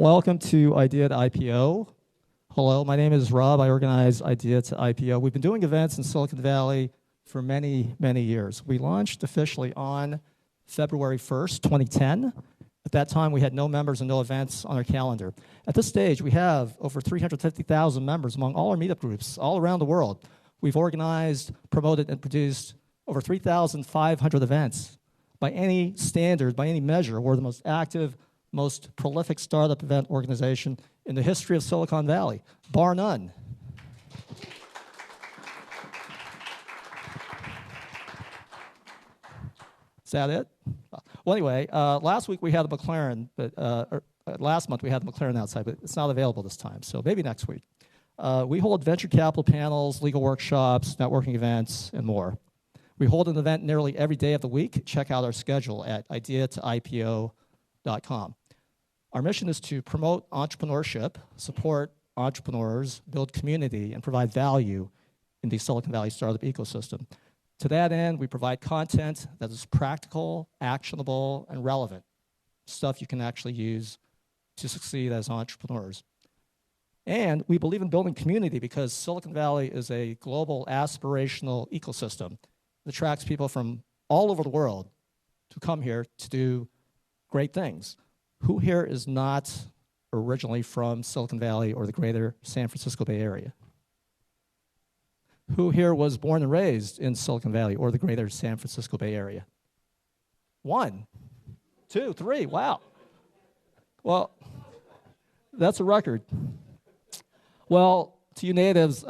Welcome to Idea to IPO. Hello, my name is Rob. I organize Idea to IPO. We've been doing events in Silicon Valley for many, many years. We launched officially on February 1st, 2010. At that time, we had no members and no events on our calendar. At this stage, we have over 350,000 members among all our meetup groups all around the world. We've organized, promoted, and produced over 3,500 events. By any standard, by any measure, we're the most active, most prolific startup event organization in the history of Silicon Valley, bar none. Is that it? Well, anyway, last week we had a McLaren, but last month we had the McLaren outside, but it's not available this time, so maybe next week. We hold venture capital panels, legal workshops, networking events, and more. We hold an event nearly every day of the week. Check out our schedule at ideatoipo.com. Our mission is to promote entrepreneurship, support entrepreneurs, build community, and provide value in the Silicon Valley startup ecosystem. To that end, we provide content that is practical, actionable, and relevant, stuff you can actually use to succeed as entrepreneurs. And we believe in building community because Silicon Valley is a global aspirational ecosystem that attracts people from all over the world to come here to do great things. Who here is not originally from Silicon Valley or the greater San Francisco Bay Area? Who here was born and raised in Silicon Valley or the greater San Francisco Bay Area? 1, 2, 3, wow. Well, that's a record. Well, to you natives,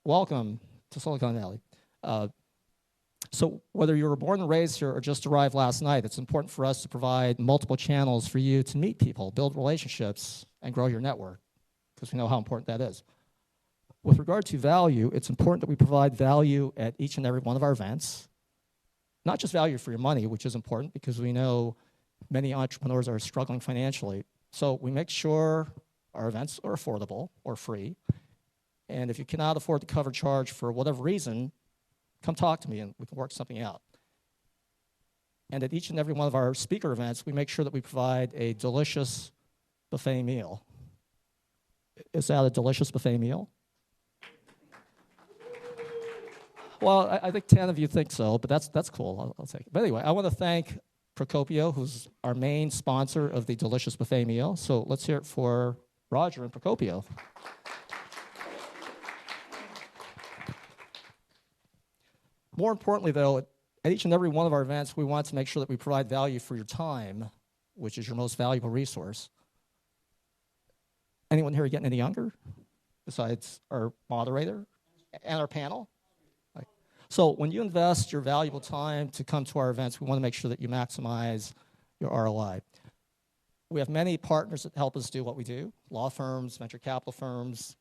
welcome to Silicon Valley. So whether you were born and raised here or just arrived last night, it's important for us to provide multiple channels for you to meet people, build relationships, and grow your network, because we know how important that is. With regard to value, it's important that we provide value at each and every one of our events. Not just value for your money, which is important because we know many entrepreneurs are struggling financially. So we make sure our events are affordable or free. And if you cannot afford to cover charge for whatever reason, come talk to me and we can work something out. And at each and every one of our speaker events, we make sure that we provide a delicious buffet meal. Is that a delicious buffet meal? Well, I think 10 of you think so, but that's cool. I'll take it. But anyway, I want to thank Procopio, who's our main sponsor of the delicious buffet meal. So let's hear it for Roger and Procopio. More importantly, though, at each and every one of our events, we want to make sure that we provide value for your time, which is your most valuable resource. Anyone here getting any younger besides our moderator and our panel? So when you invest your valuable time to come to our events, we want to make sure that you maximize your ROI. We have many partners that help us do what we do: law firms, venture capital firms,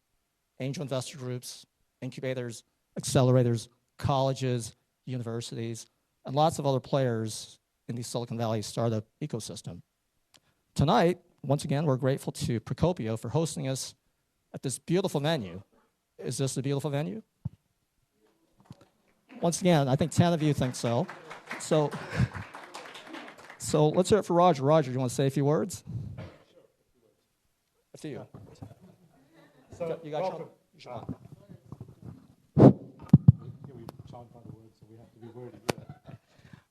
angel investor groups, incubators, accelerators, colleges, universities, and lots of other players in the Silicon Valley startup ecosystem. Tonight, once again, we're grateful to Procopio for hosting us at this beautiful venue. Is this a beautiful venue? Once again, I think 10 of you think so. So let's hear it for Roger. Roger, do you want to say a few words? After you. So, you got welcome. Sean?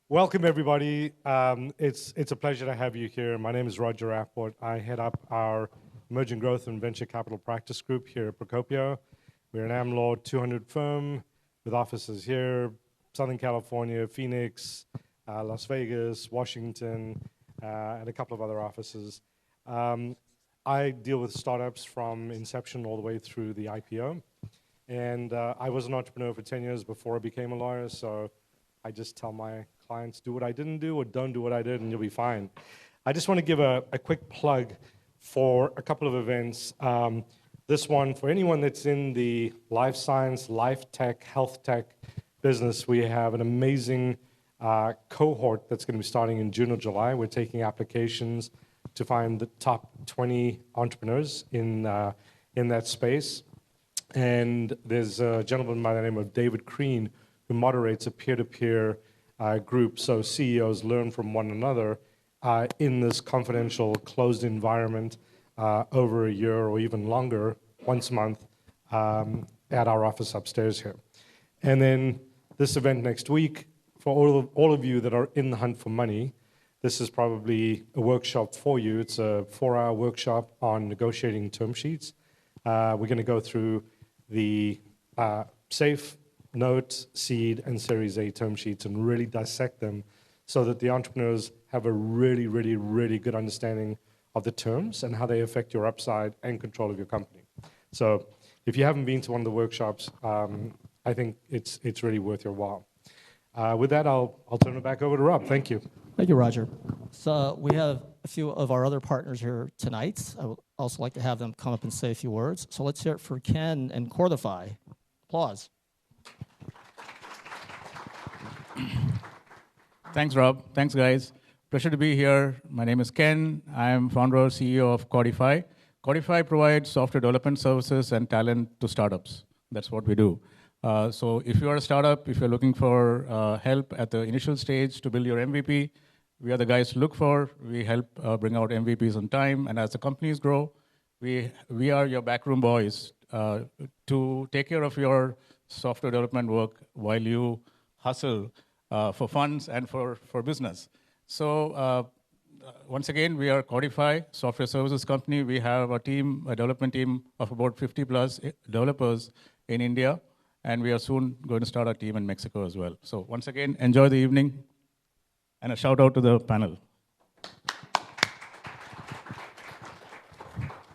Welcome, everybody. It's a pleasure to have you here. My name is Roger Rappoport. I head up our Emerging Growth and Venture Capital Practice Group here at Procopio. We're an AmLaw 200 firm with offices here, Southern California, Phoenix, Las Vegas, Washington, and a couple of other offices. I deal with startups from inception all the way through the IPO. And I was an entrepreneur for 10 years before I became a lawyer, so I just tell my clients, do what I didn't do or don't do what I did, and you'll be fine. I just want to give a quick plug for a couple of events. This one, for anyone that's in the life science, life tech, health tech business, we have an amazing cohort that's going to be starting in June or July. We're taking applications to find the top 20 entrepreneurs in that space. And there's a gentleman by the name of David Crean who moderates a peer-to-peer group, so CEOs learn from one another in this confidential, closed environment over a year or even longer, once a month, at our office upstairs here. And then this event next week, for all of you that are in the hunt for money, this is probably a workshop for you. It's a 4-hour workshop on negotiating term sheets. We're going to go through the SAFE, Note, Seed, and Series A term sheets and really dissect them so that the entrepreneurs have a really, really, really good understanding of the terms and how they affect your upside and control of your company. So if you haven't been to one of the workshops, I think it's really worth your while. With that, I'll turn it back over to Rob. Thank you. Thank you, Roger. So we have a few of our other partners here tonight. I would also like to have them come up and say a few words. So let's hear it for Ken and Cordify. Applause. Thanks, Rob. Thanks, guys. Pleasure to be here. My name is Ken. I am founder and CEO of Codify. Codify provides software development services and talent to startups. That's what we do. So if you are a startup, if you're looking for help at the initial stage to build your MVP, we are the guys to look for. We help bring out MVPs on time. And as the companies grow, we are your backroom boys to take care of your software development work while you hustle for funds and for business. So once again, we are Codify, software services company. We have a development team of about 50 plus developers in India. And we are soon going to start our team in Mexico as well. So once again, enjoy the evening. And a shout out to the panel.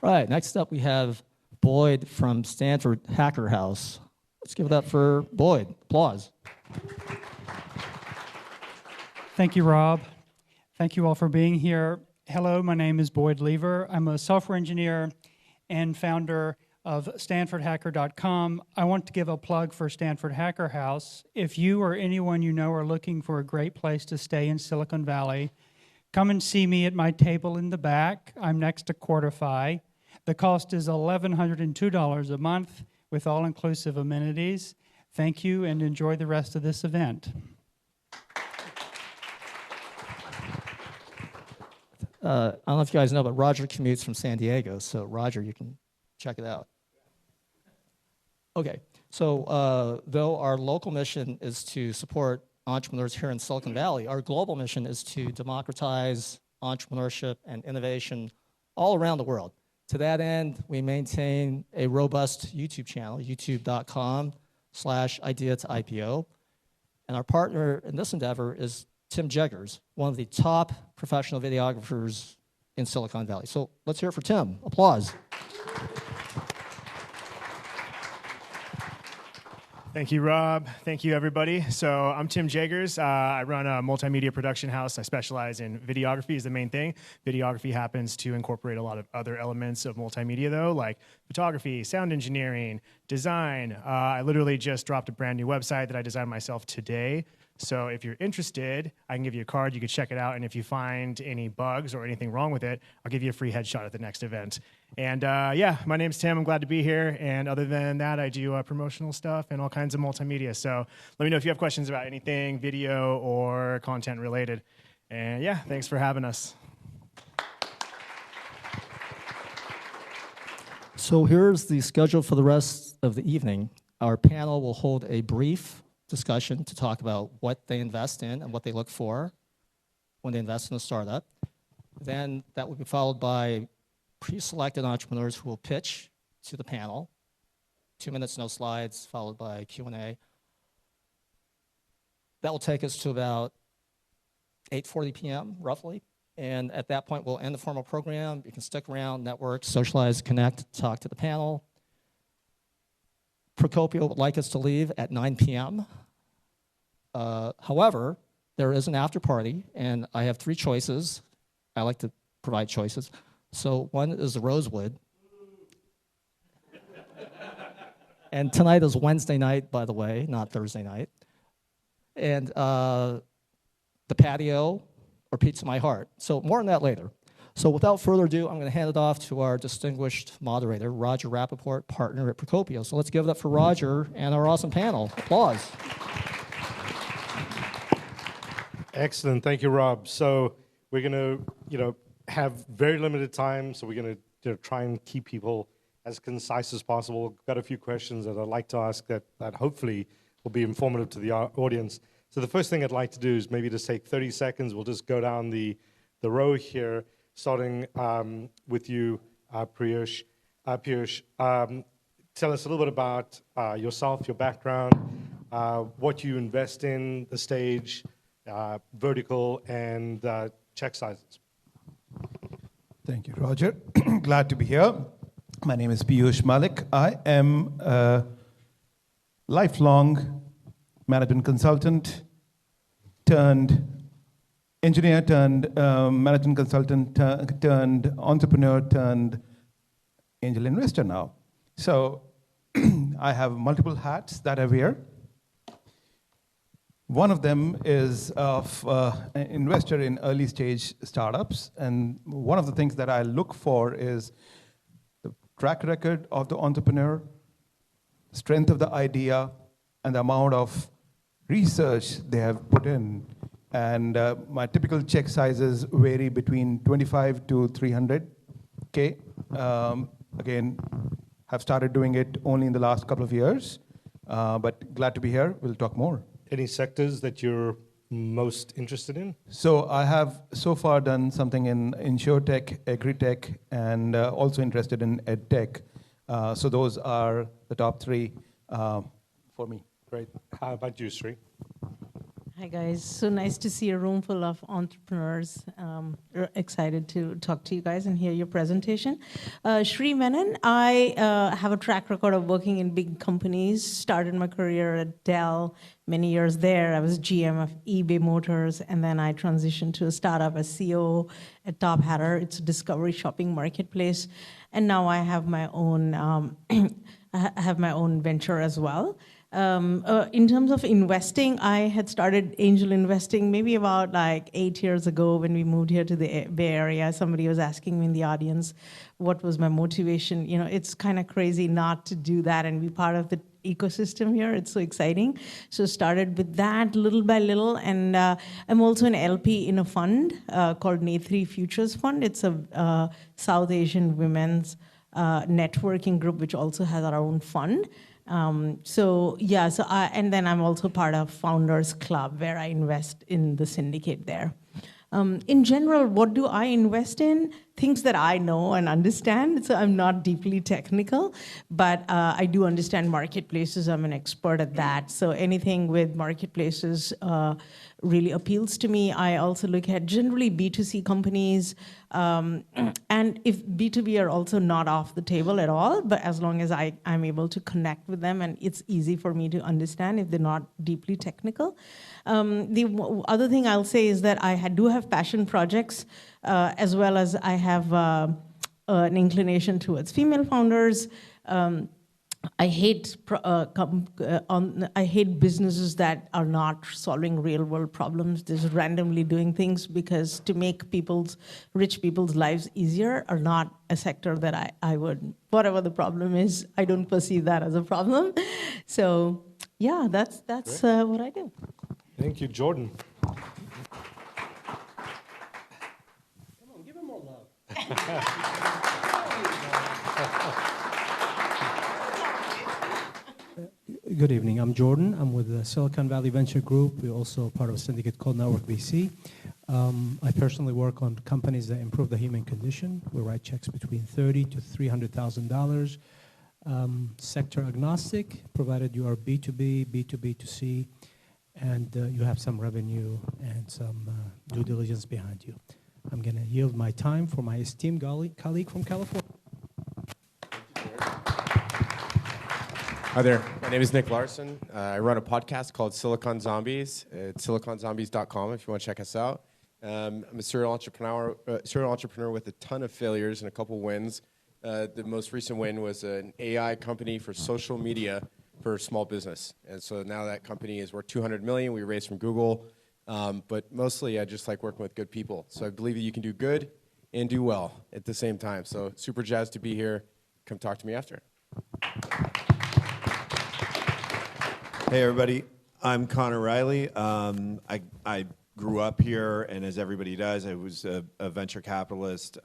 Right, next up we have Boyd from Stanford Hacker House. Let's give it up for Boyd. Applause. Thank you, Rob. Thank you all for being here. Hello, my name is Boyd Lever. I'm a software engineer and founder of StanfordHacker.com. I want to give a plug for Stanford Hacker House. If you or anyone you know are looking for a great place to stay in Silicon Valley, come and see me at my table in the back. I'm next to Cordify. The cost is $1,102 a month with all-inclusive amenities. Thank you and enjoy the rest of this event. I don't know if you guys know, but Roger commutes from San Diego. So Roger, you can check it out. Okay, so though our local mission is to support entrepreneurs here in Silicon Valley, our global mission is to democratize entrepreneurship and innovation all around the world. To that end, we maintain a robust YouTube channel, youtube.com/idea to IPO. And our partner in this endeavor is Tim Jeggers, one of the top professional videographers in Silicon Valley. So let's hear it for Tim. Applause. Thank you, Rob. Thank you, everybody. So I'm Tim Jeggers. I run a multimedia production house. I specialize in videography is the main thing. Videography happens to incorporate a lot of other elements of multimedia, though, like photography, sound engineering, design. I literally just dropped a brand new website that I designed myself today. So if you're interested, I can give you a card. You can check it out. And if you find any bugs or anything wrong with it, I'll give you a free headshot at the next event. And yeah, my name's Tim. I'm glad to be here. And other than that, I do promotional stuff and all kinds of multimedia. So let me know if you have questions about anything video or content related. And yeah, thanks for having us. So here's the schedule for the rest of the evening. Our panel will hold a brief discussion to talk about what they invest in and what they look for when they invest in a startup. Then that will be followed by pre-selected entrepreneurs who will pitch to the panel. 2 minutes, no slides, followed by Q&A. That will take us to about 8:40 p.m., roughly. And at that point, we'll end the formal program. You can stick around, network, socialize, connect, talk to the panel. Procopio would like us to leave at 9 p.m. However, there is an after party, and I have 3 choices. I like to provide choices. So one is the Rosewood. And tonight is Wednesday night, by the way, not Thursday night. And the patio or Pizza My Heart. So more on that later. So without further ado, I'm going to hand it off to our distinguished moderator, Roger Rappoport, partner at Procopio. So let's give it up for Roger and our awesome panel. Applause. Excellent. Thank you, Rob. So we're going to, have very limited time. So we're going to try and keep people as concise as possible. Got a few questions that I'd like to ask that hopefully will be informative to the audience. So the first thing I'd like to do is maybe just take 30 seconds. We'll just go down the row here, starting with you, Piyush. Piyush, tell us a little bit about yourself, your background, what you invest in, the stage, vertical, and check sizes. Thank you, Roger. Glad to be here. My name is Piyush Malik. I am a lifelong management consultant turned engineer turned management consultant turned entrepreneur turned angel investor now. So I have multiple hats that I wear. One of them is of an investor in early stage startups. And one of the things that I look for is the track record of the entrepreneur, strength of the idea, and the amount of research they have put in. And my typical check sizes vary between 25 to 300K. Again, have started doing it only in the last couple of years, but glad to be here. We'll talk more. Any sectors that you're most interested in? So I have so far done something in insurtech, agri-tech, and also interested in edtech. So those are the top three for me. Great. How about you, Sree? Hi, guys. So nice to see a room full of entrepreneurs. Excited to talk to you guys and hear your presentation. Sree Menon, I have a track record of working in big companies. Started my career at Dell, many years there. I was GM of eBay Motors, and then I transitioned to a startup as CEO at Top Hatter. It's a discovery shopping marketplace. And now I have my own, I have my own venture as well. In terms of investing, I had started angel investing maybe about like 8 years ago when we moved here to the Bay Area. Somebody was asking me in the audience what was my motivation. You know, it's kind of crazy not to do that and be part of the ecosystem here. It's so exciting. So started with that little by little, and I'm also an LP in a fund called Nethree Futures Fund. It's a South Asian women's networking group which also has our own fund. And then I'm also part of Founders Club where I invest in the syndicate there. In general, what do I invest in? Things that I know and understand. So I'm not deeply technical, but I do understand marketplaces. I'm an expert at that. So anything with marketplaces really appeals to me. I also look at generally B2C companies, and if B2B are also not off the table at all, but as long as I'm able to connect with them and it's easy for me to understand if they're not deeply technical. The other thing I'll say is that I do have passion projects, as well as I have an inclination towards female founders. I hate businesses that are not solving real world problems. Just randomly doing things because to make rich people's lives easier are not a sector that I would, whatever the problem is, I don't perceive that as a problem. So yeah, that's what I do. Thank you, Jordan. Come on, give him more love. Good evening. I'm Jordan. I'm with the Silicon Valley Venture Group. We're also part of a syndicate called Network VC. I personally work on companies that improve the human condition. We write checks between $30,000 to $300,000. Sector agnostic, provided you are B2B, B2B2C, and you have some revenue and some due diligence behind you. I'm going to yield my time for my esteemed colleague from California. Hi there. My name is Nick Larson. I run a podcast called Silicon Zombies. It's siliconzombies.com if you want to check us out. I'm a serial entrepreneur with a ton of failures and a couple wins. The most recent win was an AI company for social media for small business. And so now that company is worth $200 million. We raised from Google. But mostly I just like working with good people. So I believe that you can do good and do well at the same time. So super jazzed to be here. Come talk to me after. Hey, everybody. I'm Conor Riley. I grew up here, and as everybody does, I was a venture capitalist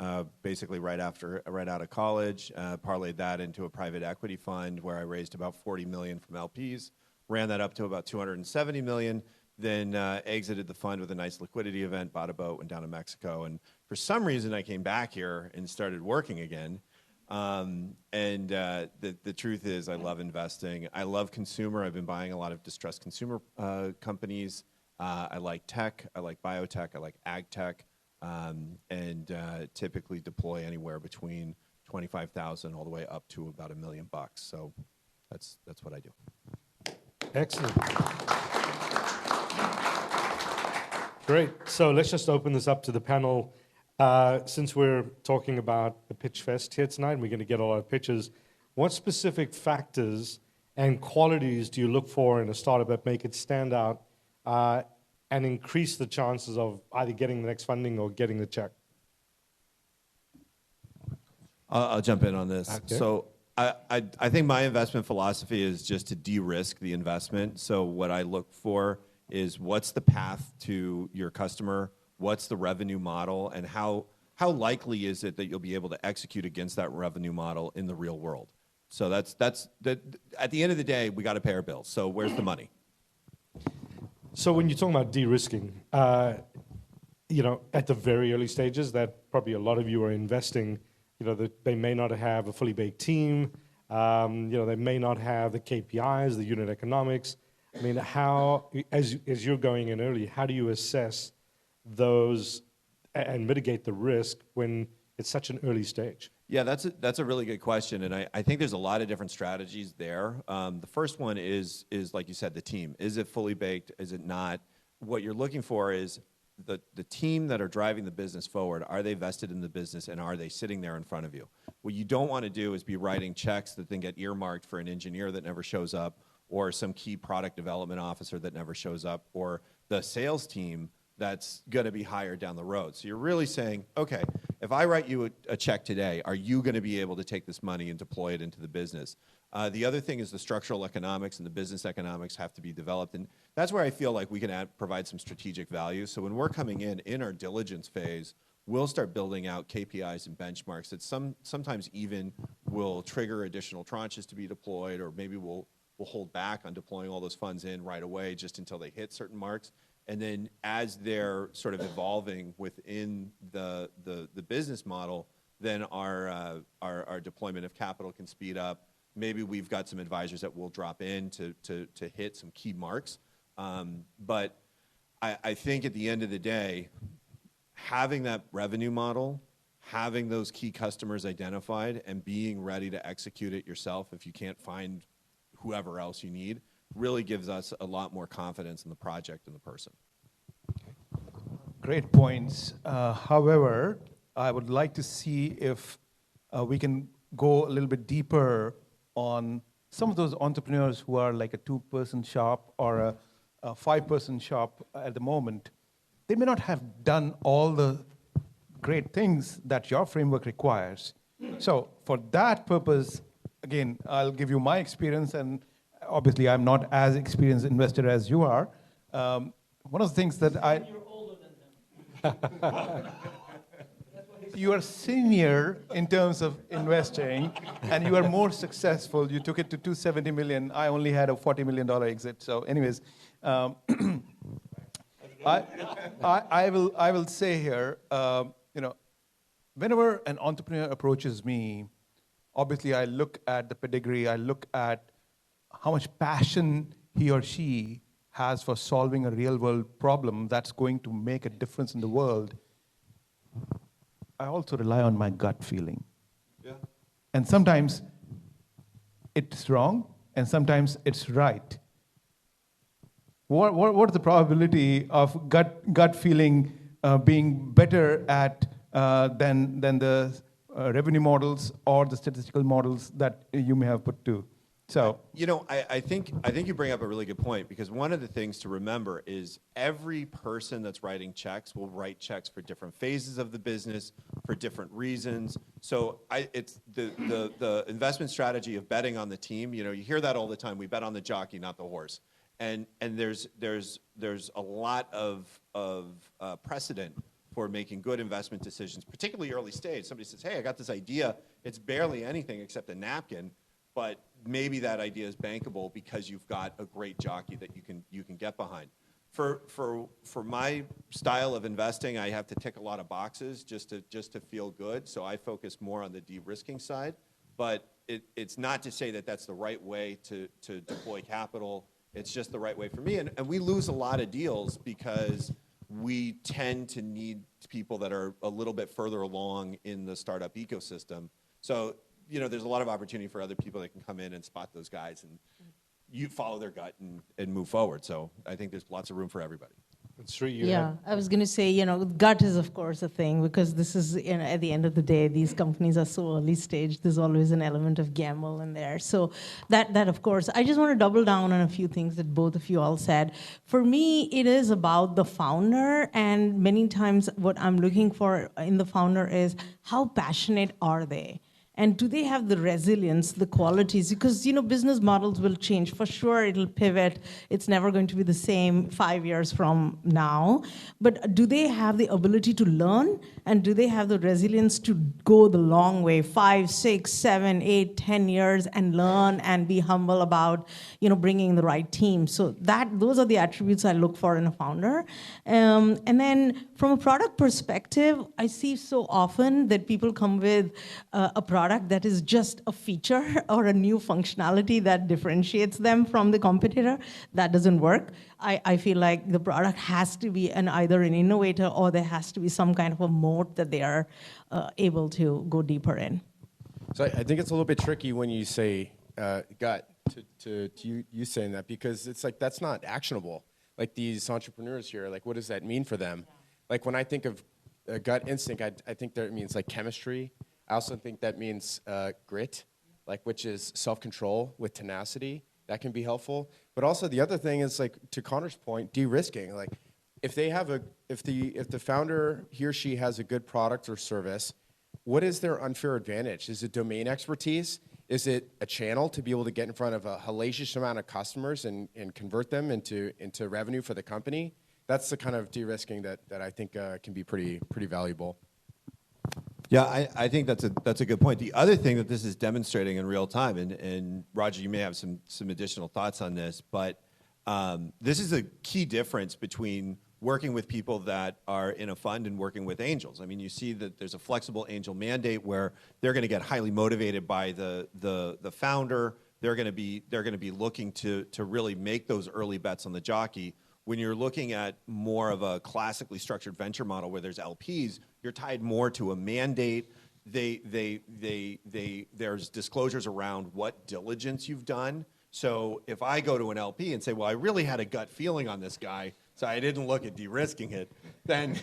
basically right out of college. Parlayed that into a private equity fund where I raised about 40 million from LPs, ran that up to about 270 million, then exited the fund with a nice liquidity event, bought a boat, went down to Mexico, and for some reason I came back here and started working again. The truth is I love investing. I love consumer. I've been buying a lot of distressed consumer companies. I like tech, I like biotech, I like ag tech, and typically deploy anywhere between 25,000 all the way up to about $1 million. So that's what I do. Excellent. Great. So let's just open this up to the panel. Since we're talking about the Pitch Fest here tonight, and we're going to get a lot of pitches, what specific factors and qualities do you look for in a startup that make it stand out and increase the chances of either getting the next funding or getting the check? I'll jump in on this. Okay. So I think my investment philosophy is just to de-risk the investment. So what I look for is what's the path to your customer, what's the revenue model, and how likely is it that you'll be able to execute against that revenue model in the real world? So that's at the end of the day, we got to pay our bills. So where's the money? So when you're talking about de-risking, at the very early stages, that probably a lot of you are investing, they may not have a fully baked team, they may not have the KPIs, the unit economics. I mean, how, as you're going in early, how do you assess those and mitigate the risk when it's such an early stage? Yeah, that's a really good question, and I think there's a lot of different strategies there. The first one is like you said, the team. Is it fully baked? Is it not? What you're looking for is the team that are driving the business forward. Are they vested in the business, and are they sitting there in front of you? What you don't want to do is be writing checks that then get earmarked for an engineer that never shows up, or some key product development officer that never shows up, or the sales team that's going to be hired down the road. So you're really saying, okay, if I write you a check today, are you going to be able to take this money and deploy it into the business? The other thing is the structural economics and the business economics have to be developed. And that's where I feel like we can provide some strategic value. So when we're coming in our diligence phase, we'll start building out KPIs and benchmarks that sometimes even will trigger additional tranches to be deployed, or maybe we'll hold back on deploying all those funds in right away just until they hit certain marks. And then as they're sort of evolving within the business model, then our deployment of capital can speed up. Maybe we've got some advisors that will drop in to hit some key marks. But I think at the end of the day, having that revenue model, having those key customers identified, and being ready to execute it yourself if you can't find whoever else you need, really gives us a lot more confidence in the project and the person. Great points. However, I would like to see if we can go a little bit deeper on some of those entrepreneurs who are like a 2-person shop or a 5-person shop at the moment. They may not have done all the great things that your framework requires. So for that purpose, again, I'll give you my experience, and obviously I'm not as experienced investor as you are. One of the things that You're older than them. you are senior in terms of investing, and you are more successful. You took it to 270 million. I only had a $40 million exit. So anyways, I will say here, whenever an entrepreneur approaches me, obviously I look at the pedigree, I look at how much passion he or she has for solving a real world problem that's going to make a difference in the world. I also rely on my gut feeling. Yeah. And sometimes it's wrong, and sometimes it's right. What's the probability of gut feeling being better at than the revenue models or the statistical models that you may have put to? So, I think you bring up a really good point, because one of the things to remember is every person that's writing checks will write checks for different phases of the business, for different reasons. So it's the investment strategy of betting on the team. You hear that all the time. We bet on the jockey, not the horse. And there's a lot of precedent for making good investment decisions, particularly early stage. Somebody says, hey, I got this idea. It's barely anything except a napkin, but maybe that idea is bankable because you've got a great jockey that you can get behind. For my style of investing, I have to tick a lot of boxes just to feel good. So I focus more on the de-risking side. But it's not to say that that's the right way to deploy capital. It's just the right way for me. And we lose a lot of deals because we tend to need people that are a little bit further along in the startup ecosystem. So, there's a lot of opportunity for other people that can come in and spot those guys, and you follow their gut and move forward. So I think there's lots of room for everybody. Sree, I was going to say, gut is of course a thing, because this is, at the end of the day, these companies are so early stage. There's always an element of gamble in there. So that of course, I just want to double down on a few things that both of you all said. For me, it is about the founder, and many times what I'm looking for in the founder is how passionate are they? And do they have the resilience, the qualities? Because business models will change. For sure, it'll pivot. It's never going to be the same 5 years from now. But do they have the ability to learn? And do they have the resilience to go the long way, 5, 6, 7, 8, 10 years, and learn and be humble about bringing the right team? So those are the attributes I look for in a founder. And then from a product perspective, I see so often that people come with a product that is just a feature or a new functionality that differentiates them from the competitor. That doesn't work. I feel like the product has to be either an innovator, or there has to be some kind of a moat that they are able to go deeper in. So I think it's a little bit tricky when you say gut to you saying that, because it's like that's not actionable. Like these entrepreneurs here, like what does that mean for them? Like when I think of gut instinct, I think that it means like chemistry. I also think that means grit, which is self-control with tenacity. That can be helpful. But also the other thing is, like to Conor's point, de-risking. Like if the founder, he or she has a good product or service, what is their unfair advantage? Is it domain expertise? Is it a channel to be able to get in front of a hellacious amount of customers and convert them into revenue for the company? That's the kind of de-risking that I think can be pretty valuable. Yeah, I think that's a good point. The other thing that this is demonstrating in real time, and Roger, you may have some additional thoughts on this, but this is a key difference between working with people that are in a fund and working with angels. I mean, you see that there's a flexible angel mandate where they're going to get highly motivated by the founder. They're going to be looking to really make those early bets on the jockey. When you're looking at more of a classically structured venture model where there's LPs, you're tied more to a mandate. There's disclosures around what diligence you've done. So if I go to an LP and say, well, I really had a gut feeling on this guy, so I didn't look at de-risking it, then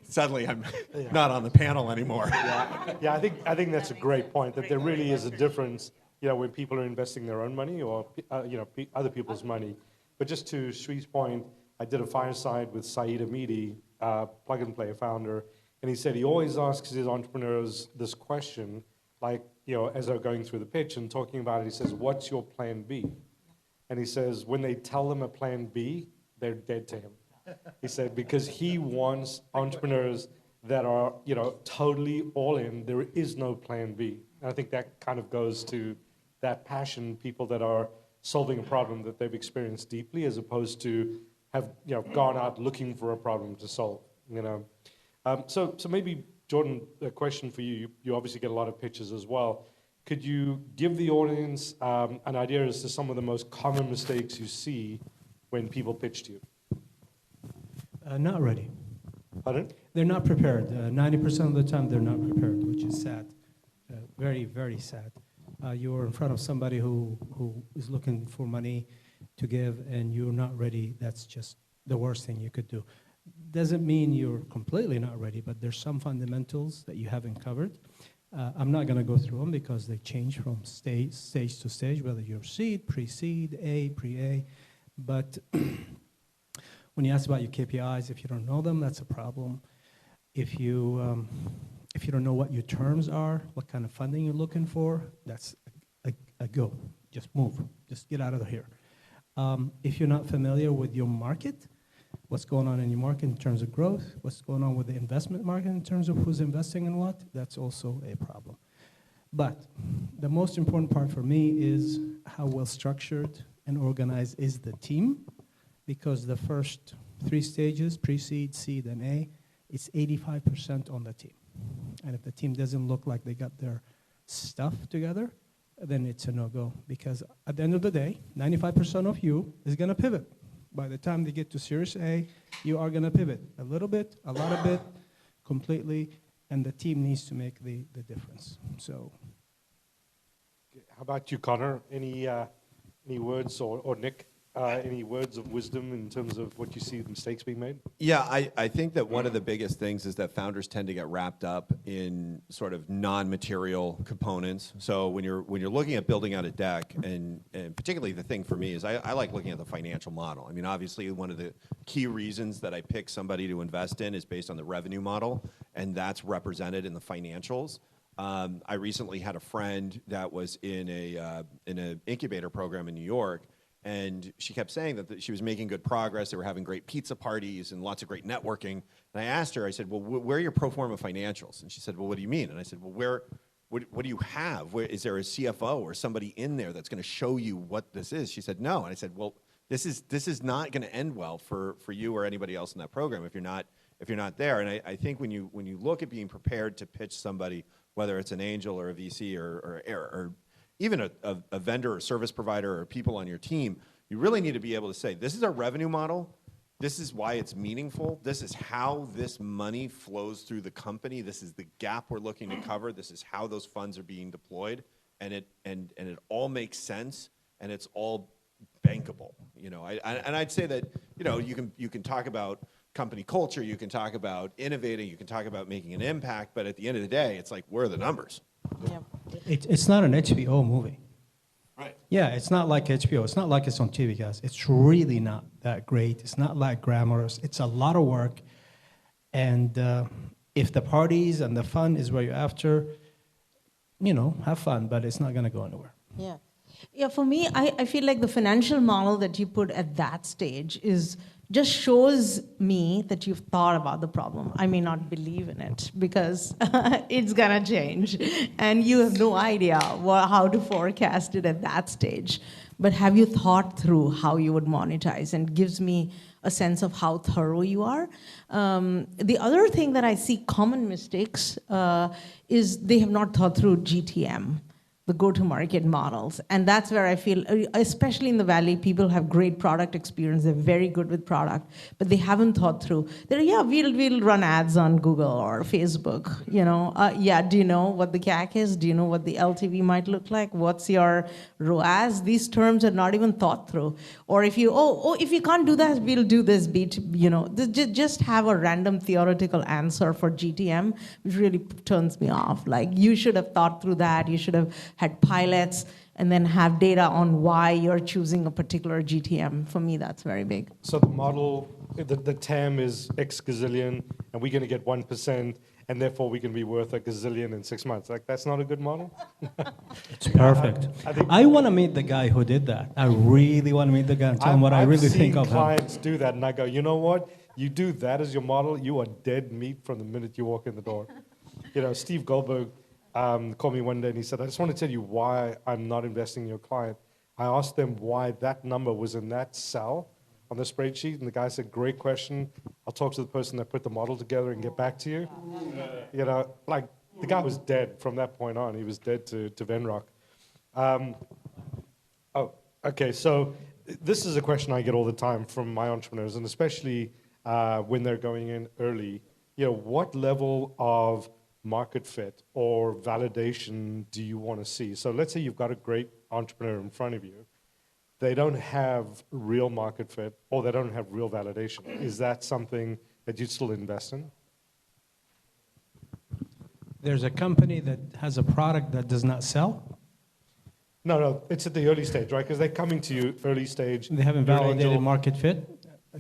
suddenly I'm not on the panel anymore. Yeah, I think that's a great point, that there really is a difference, when people are investing their own money or, other people's money. But just to Sree's point, I did a fireside with Saeed Amidi, Plug and Play founder, and he said he always asks his entrepreneurs this question, like, as they're going through the pitch and talking about it, he says, what's your plan B? And he says, when they tell them a plan B, they're dead to him. He said, because he wants entrepreneurs that are, totally all in. There is no plan B. And I think that kind of goes to that passion, people that are solving a problem that they've experienced deeply, as opposed to have gone out looking for a problem to solve. So maybe Jordan, a question for you. You obviously get a lot of pitches as well. Could you give the audience an idea as to some of the most common mistakes you see when people pitch to you? Not ready. Pardon? They're not prepared. 90% of the time, they're not prepared, which is sad. Very, very sad. You're in front of somebody who is looking for money to give, and you're not ready. That's just the worst thing you could do. Doesn't mean you're completely not ready, but there's some fundamentals that you haven't covered. I'm not going to go through them because they change from stage to stage, whether you're seed, pre-seed, A, pre-A. But when you ask about your KPIs, if you don't know them, that's a problem. If you don't know what your terms are, what kind of funding you're looking for, that's a go. Just move. Just get out of here. If you're not familiar with your market, what's going on in your market in terms of growth, what's going on with the investment market in terms of who's investing in what, that's also a problem. But the most important part for me is how well structured and organized is the team, because the first 3 stages, pre-seed, seed, and A, it's 85% on the team. And if the team doesn't look like they got their stuff together, then it's a no-go. Because at the end of the day, 95% of you is going to pivot. By the time they get to Series A, you are going to pivot a little bit, a lot of it, completely, and the team needs to make the difference. So, How about you, Conor? Any words, or Nick, any words of wisdom in terms of what you see the mistakes being made? Yeah, I think that one of the biggest things is that founders tend to get wrapped up in sort of non-material components. So when you're looking at building out a deck, and particularly the thing for me is I like looking at the financial model. I mean, obviously one of the key reasons that I pick somebody to invest in is based on the revenue model, and that's represented in the financials. I recently had a friend that was in an incubator program in New York, and she kept saying that she was making good progress. They were having great pizza parties and lots of great networking. And I asked her, I said, well, where are your pro forma financials? And she said, well, what do you mean? And I said, well, what do you have? Is there a CFO or somebody in there that's going to show you what this is? She said, no. And I said, well, this is not going to end well for you or anybody else in that program if you're not there. And I think when you look at being prepared to pitch somebody, whether it's an angel or a VC or even a vendor or service provider or people on your team, you really need to be able to say, this is our revenue model, this is why it's meaningful, this is how this money flows through the company, this is the gap we're looking to cover, this is how those funds are being deployed, and it all makes sense, and it's all bankable. You know, and I'd say that, you know, you can talk about company culture, you can talk about innovating, you can talk about making an impact, but at the end of the day, it's like, where are the numbers? Yeah. it's not an HBO movie. Right. Yeah, it's not like HBO. It's not like it's on TV, guys. It's really not that great. It's not like glamorous. It's a lot of work. And if the parties and the fun is what you're after, you know, have fun, but it's not going to go anywhere. Yeah. Yeah, for me, I feel like the financial model that you put at that stage just shows me that you've thought about the problem. I may not believe in it because it's gonna change, and you have no idea how to forecast it at that stage. But have you thought through how you would monetize? And gives me a sense of how thorough you are. The other thing that I see common mistakes is they have not thought through GTM, the go-to-market models. And that's where I feel, especially in the Valley, people have great product experience. They're very good with product, but they haven't thought through. We'll run ads on Google or Facebook. You know, do you know what the CAC is? Do you know what the LTV might look like? What's your ROAS? These terms are not even thought through. Or if you, if you can't do that, we'll do this beat. You know, just have a random theoretical answer for GTM, which really turns me off. Like, you should have thought through that. You should have had pilots, and then have data on why you're choosing a particular GTM. For me, that's very big. So the model, the TAM is X gazillion, and we're going to get 1%, and therefore we can be worth a gazillion in 6 months. Like, that's not a good model? It's perfect. I want to meet the guy who did that. I really want to meet the guy and tell him what I really think of him. I've seen clients do that, and I go, you know what? You do that as your model, you are dead meat from the minute you walk in the door. You know, Steve Goldberg called me one day and he said, I just want to tell you why I'm not investing in your client. I asked them why that number was in that cell on the spreadsheet, and the guy said, great question. I'll talk to the person that put the model together and get back to you. You know, like, the guy was dead from that point on. He was dead to Venrock. Okay, so this is a question I get all the time from my entrepreneurs, and especially when they're going in early. You know, what level of market fit or validation do you want to see? So let's say you've got a great entrepreneur in front of you. They don't have real market fit, or they don't have real validation. Is that something that you'd still invest in? There's a company that has a product that does not sell. No, it's at the early stage, right? Because they're coming to you early stage. They haven't validated market fit.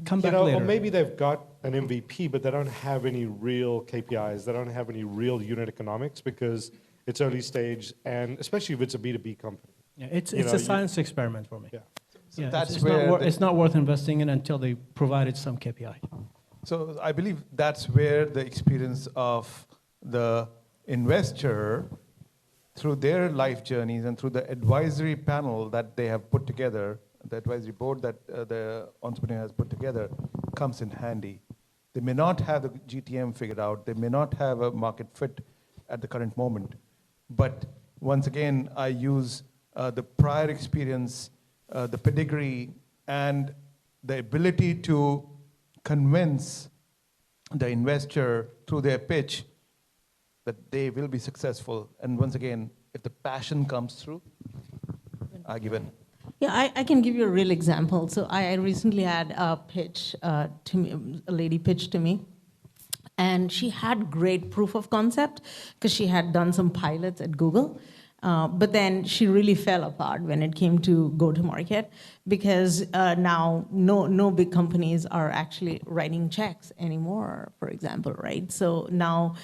Come back later. Or maybe they've got an MVP, but they don't have any real KPIs. They don't have any real unit economics because it's early stage, and especially if it's a B2B company. Yeah, it's a science experiment for me. Yeah. So Yeah, that's it's where not it's not worth investing in until they provided some KPI. So I believe that's where the experience of the investor, through their life journeys and through the advisory panel that they have put together, the advisory board that the entrepreneur has put together, comes in handy. They may not have the GTM figured out, they may not have a market fit at the current moment, but once again, I use the prior experience, the pedigree, and the ability to convince the investor through their pitch that they will be successful. And once again, if the passion comes through, I give in. Yeah, I can give you a real example. So I recently had a pitch to me, a lady pitched to me, and she had great proof of concept because she had done some pilots at Google. But then she really fell apart when it came to go to market because now no big companies are actually writing checks anymore, for example, right? So now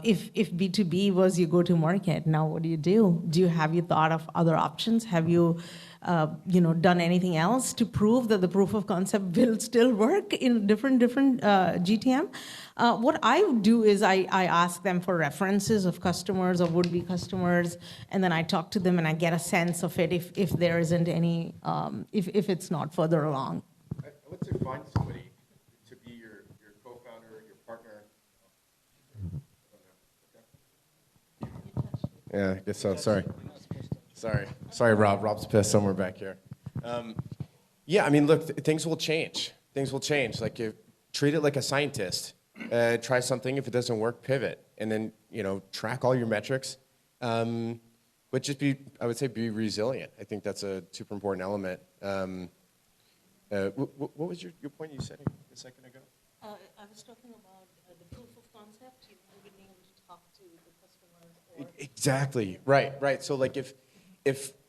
if B2B was your go to market, now what do? Have you thought of other options? Have you done anything else to prove that the proof of concept will still work in different GTM? What I do is I ask them for references of customers or would-be customers, and then I talk to them and I get a sense of it if there isn't any, if it's not further along. I would say find somebody to be your co-founder, your partner. Yeah, I guess so. Sorry, Rob. Rob's pissed somewhere back here. Yeah, I mean, look, things will change. Things will change. Like, treat it like a scientist. Try something. If it doesn't work, pivot, and then track all your metrics. But just I would say, be resilient. I think that's a super important element. What was your point you said a second ago? I was talking about the proof of concept. You being able to talk to the customers. Exactly. Right. So like if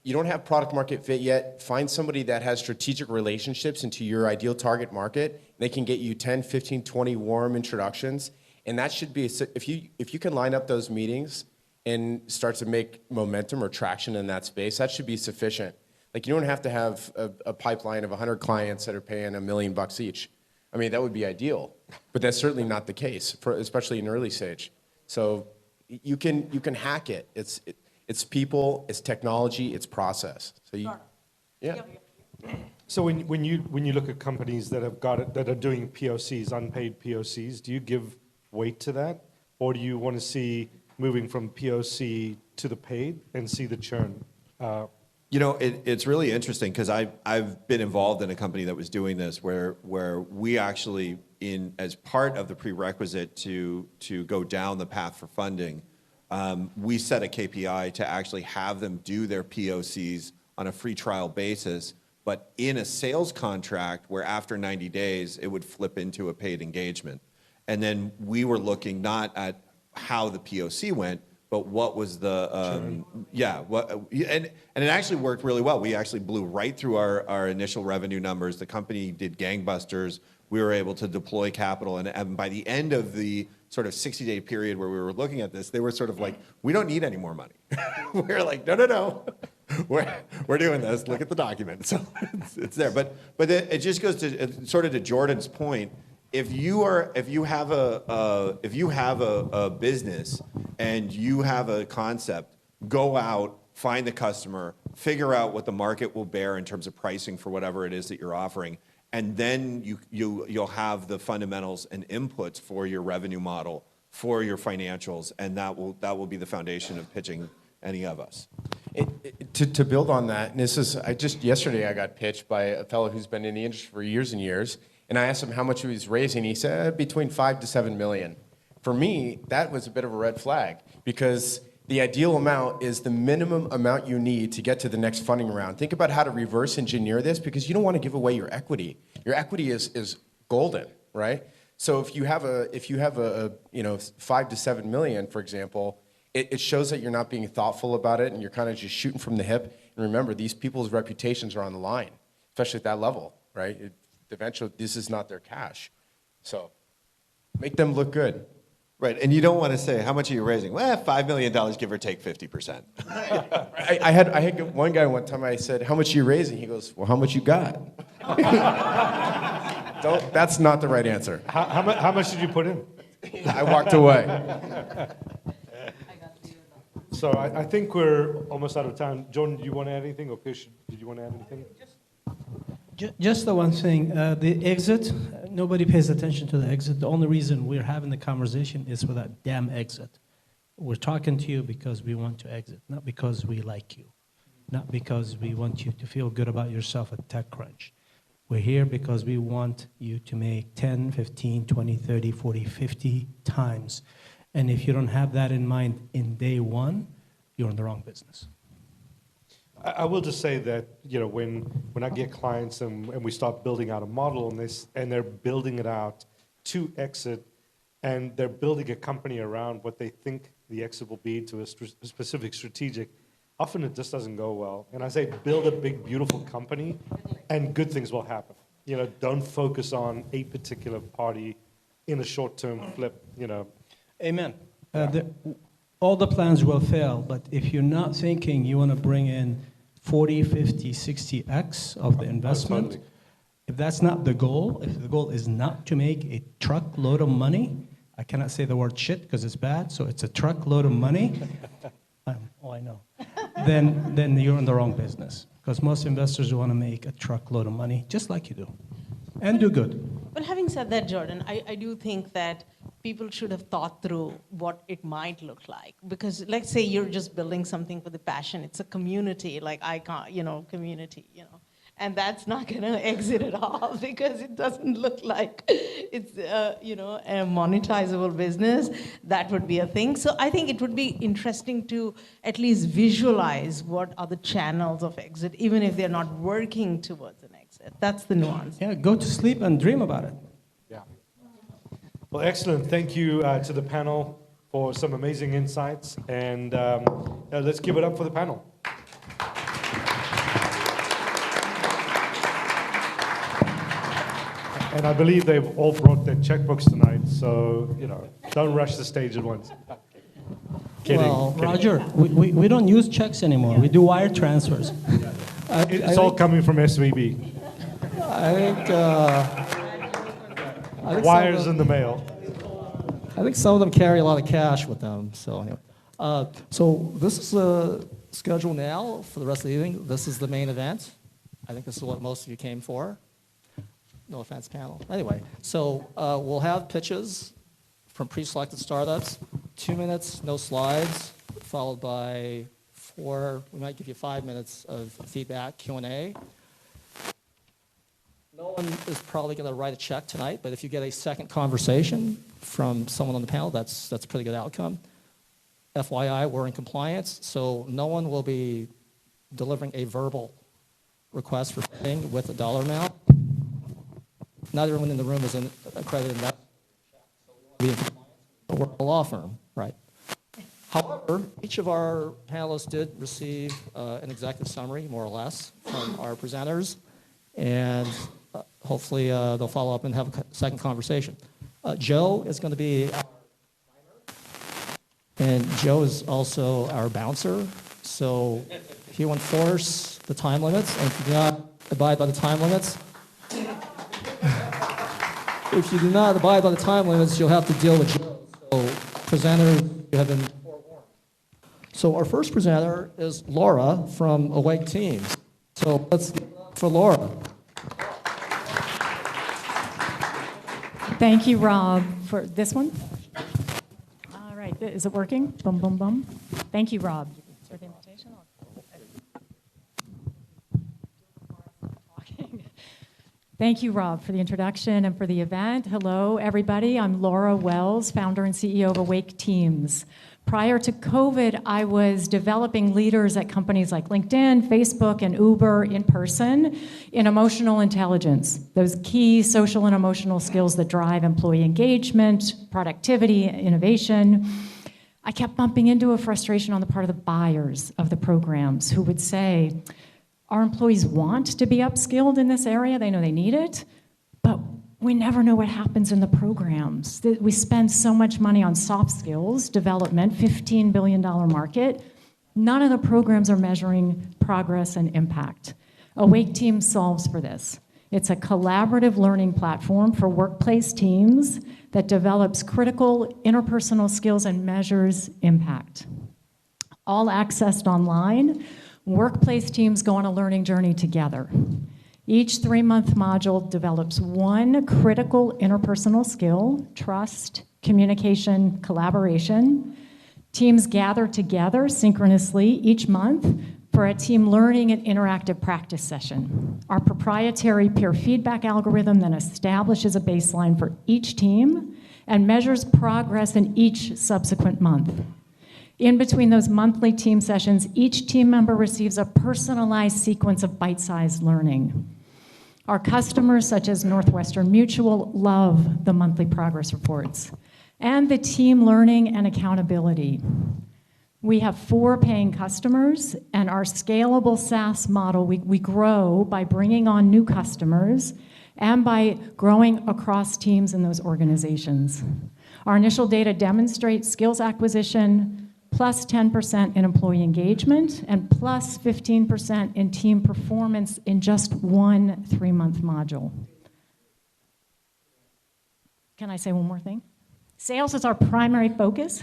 you don't have product market fit yet, find somebody that has strategic relationships into your ideal target market. They can get you 10, 15, 20 warm introductions. And that should be, if you can line up those meetings and start to make momentum or traction in that space, that should be sufficient. Like, you don't have to have a pipeline of 100 clients that are paying $1 million each. I mean, that would be ideal, but that's certainly not the case, especially in early stage. So you can hack it. It's people, it's technology, it's process. So yeah. So when you look at companies that are doing POCs, unpaid POCs, do you give weight to that, or do you want to see moving from POC to the paid and see the churn? It's really interesting because I've been involved in a company that was doing this where we actually, as part of the prerequisite to go down the path for funding, we set a KPI to actually have them do their POCs on a free trial basis, but in a sales contract where after 90 days it would flip into a paid engagement. And then we were looking not at how the POC went, but what was the and it actually worked really well. We actually blew right through our initial revenue numbers. The company did gangbusters. We were able to deploy capital, and by the end of the sort of 60-day period where we were looking at this, they were sort of like, we don't need any more money. We were like, no. We're doing this. Look at the document. So it's there. But it just goes to sort of to Jordan's point. If you have a business and you have a concept, go out, find the customer, figure out what the market will bear in terms of pricing for whatever it is that you're offering, and then you'll have the fundamentals and inputs for your revenue model, for your financials, and that will be the foundation of pitching any of us. To build on that, and yesterday I got pitched by a fellow who's been in the industry for years and years, and I asked him how much he was raising. He said between 5 to 7 million. For me, that was a bit of a red flag because the ideal amount is the minimum amount you need to get to the next funding round. Think about how to reverse engineer this because you don't want to give away your equity. Your equity is golden, right? So if you have a 5 to 7 million, for example, it shows that you're not being thoughtful about it and you're kind of just shooting from the hip. And remember, these people's reputations are on the line, especially at that level, right? Eventually, this is not their cash. So make them look good. Right, and you don't want to say, how much are you raising? Well, $5 million, give or take 50%. I had one guy one time, I said, how much are you raising? He goes, well, how much you got? That's not the right answer. How much did you put in? I walked away. So I think we're almost out of time. Jordan, do you want to add anything? Or Piyush, did you want to add anything? Just the one thing, the exit, nobody pays attention to the exit. The only reason we're having the conversation is for that damn exit. We're talking to you because we want to exit, not because we like you, not because we want you to feel good about yourself at TechCrunch. We're here because we want you to make 10, 15, 20, 30, 40, 50 times. And if you don't have that in mind in day one, you're in the wrong business. I will just say that, you know, when I get clients and we start building out a model and they're building it out to exit, and they're building a company around what they think the exit will be to a specific strategic, often it just doesn't go well. And I say build a big, beautiful company and good things will happen. You know, don't focus on a particular party in a short-term flip, you know. Amen. All the plans will fail, but if you're not thinking you want to bring in 40, 50, 60x of the investment, totally. if that's not the goal, if the goal is not to make a truckload of money, I cannot say the word shit because it's bad, so it's a truckload of money, I know, then you're in the wrong business. Because most investors want to make a truckload of money, just like you do, and do good. But having said that, Jordan, I do think that people should have thought through what it might look like. Because let's say you're just building something for the passion. It's a community, like community, And that's not going to exit at all because it doesn't look like it's, a monetizable business. That would be a thing. So I think it would be interesting to at least visualize what are the channels of exit, even if they're not working towards an exit. That's the nuance. Yeah, go to sleep and dream about it. Yeah. Well, excellent. Thank you to the panel for some amazing insights. And let's give it up for the panel. And I believe they've all brought their checkbooks tonight, so, don't rush the stage at once. Kidding. Well, Roger, we don't use checks anymore. We do wire transfers. It's all coming from SVB. I think Wires in the mail. I think some of them carry a lot of cash with them. So anyway, so this is the schedule now for the rest of the evening. This is the main event. I think this is what most of you came for. No offense, panel. Anyway, so we'll have pitches from pre-selected startups, 2 minutes, no slides, followed by 4, we might give you 5 minutes of feedback, Q&A. No one is probably going to write a check tonight, but if you get a second conversation from someone on the panel, that's a pretty good outcome. FYI, we're in compliance, so no one will be delivering a verbal request for funding with a dollar amount. Not everyone in the room is an accredited investor, so we're a law firm, right? However, each of our panelists did receive an executive summary, more or less, from our presenters, and hopefully they'll follow up and have a second conversation. Joe is going to be our timer, and Joe is also our bouncer, so he will enforce the time limits, and if you do not abide by the time limits, you'll have to deal with Joe. So presenters, you have been forewarned. So our first presenter is Laura from Awake Teams. So let's give it up for Laura. Thank you, Rob, for this one. All right, is it working? Boom, boom, boom. Thank you, Rob, for the invitation. Thank you, Rob, for the introduction and for the event. Hello, everybody. I'm Laura Wells, founder and CEO of Awake Teams. Prior to COVID, I was developing leaders at companies like LinkedIn, Facebook, and Uber in person in emotional intelligence, those key social and emotional skills that drive employee engagement, productivity, innovation. I kept bumping into a frustration on the part of the buyers of the programs who would say, our employees want to be upskilled in this area, they know they need it, but we never know what happens in the programs. We spend so much money on soft skills development, $15 billion market. None of the programs are measuring progress and impact. Awake Team solves for this. It's a collaborative learning platform for workplace teams that develops critical interpersonal skills and measures impact. All accessed online, workplace teams go on a learning journey together. Each 3-month module develops one critical interpersonal skill: trust, communication, collaboration. Teams gather together synchronously each month for a team learning and interactive practice session. Our proprietary peer feedback algorithm then establishes a baseline for each team and measures progress in each subsequent month. In between those monthly team sessions, each team member receives a personalized sequence of bite-sized learning. Our customers, such as Northwestern Mutual, love the monthly progress reports and the team learning and accountability. We have 4 paying customers, and our scalable SaaS model, we grow by bringing on new customers and by growing across teams in those organizations. Our initial data demonstrates skills acquisition, plus 10% in employee engagement, and plus 15% in team performance in just one 3-month module. Can I say one more thing? Sales is our primary focus,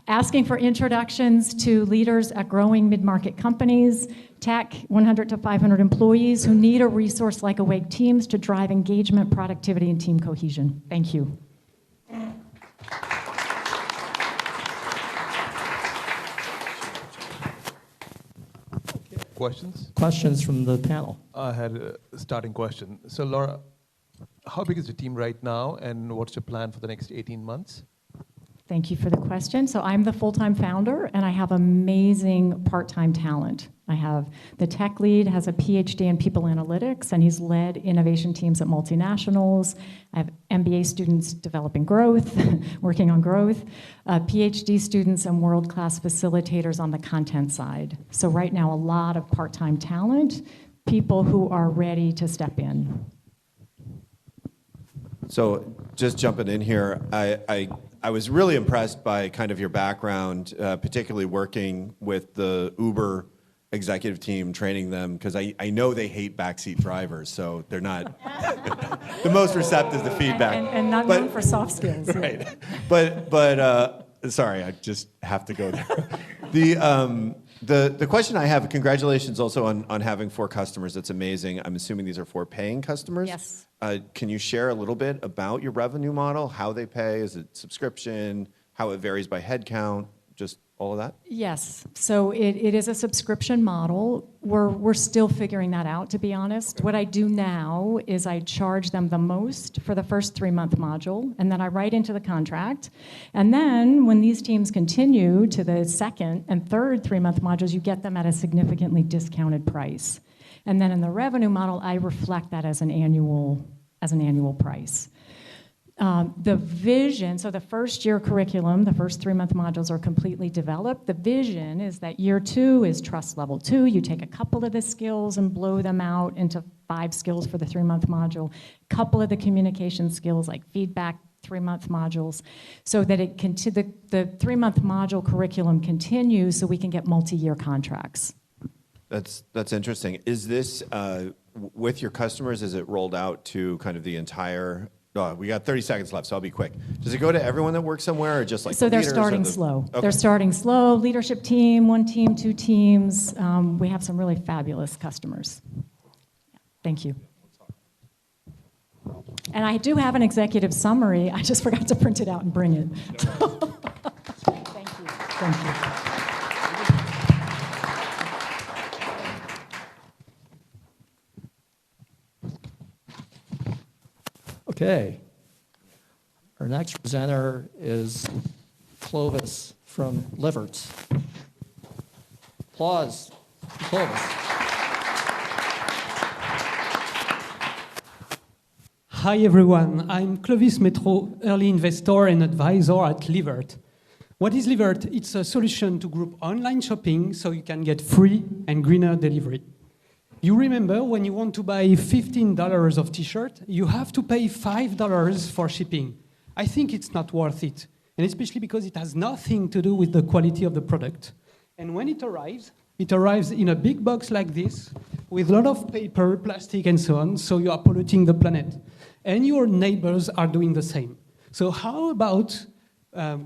asking for introductions to leaders at growing mid-market companies, tech, 100 to 500 employees who need a resource like Awake Teams to drive engagement, productivity, and team cohesion. Thank you. Questions? Questions from the panel? I had a starting question. So Laura, how big is the team right now, and what's your plan for the next 18 months? Thank you for the question. So I'm the full-time founder, and I have amazing part-time talent. I have the tech lead, has a PhD in people analytics, and he's led innovation teams at multinationals. I have MBA students developing growth, working on growth, PhD students and world-class facilitators on the content side. So right now, a lot of part-time talent, people who are ready to step in. So just jumping in here, I was really impressed by kind of your background, particularly working with the Uber executive team, training them, because I know they hate backseat drivers, so they're not the most receptive to feedback. And not known for soft skills. Right. But sorry, I just have to go there. The question I have, congratulations also on having 4 customers. That's amazing. I'm assuming these are 4 paying customers. Yes. Can you share a little bit about your revenue model, how they pay? Is it subscription, how it varies by headcount, just all of that? Yes. So it is a subscription model. We're still figuring that out, to be honest. Okay. What I do now is I charge them the most for the first 3-month module, and then I write into the contract. And then when these teams continue to the second and third 3-month modules, you get them at a significantly discounted price. And then in the revenue model, I reflect that as an annual price. The vision, so the first year curriculum, the first 3-month modules are completely developed. The vision is that year 2 is trust level 2. You take a couple of the skills and blow them out into 5 skills for the 3-month module. A couple of the communication skills like feedback, 3-month modules, so that the 3-month module curriculum continues so we can get multi-year contracts. That's interesting. Is this, with your customers, is it rolled out to kind of the entire... we got 30 seconds left, so I'll be quick. Does it go to everyone that works somewhere, or just like so the they're leaders starting slow. Okay. They're starting slow. Leadership team, 1 team, 2 teams. We have some really fabulous customers. Yeah. Thank you. And I do have an executive summary. I just forgot to print it out and bring it. Thank you. Thank you. Okay. Our next presenter is Clovis from Livert. Applause, Clovis. Hi everyone, I'm Clovis Metro, early investor and advisor at Livert. What is Livert? It's a solution to group online shopping so you can get free and greener delivery. You remember when you want to buy $15 of t-shirt, you have to pay $5 for shipping. I think it's not worth it, and especially because it has nothing to do with the quality of the product. And when it arrives in a big box like this, with a lot of paper, plastic, and so on, so you are polluting the planet. And your neighbors are doing the same. So how about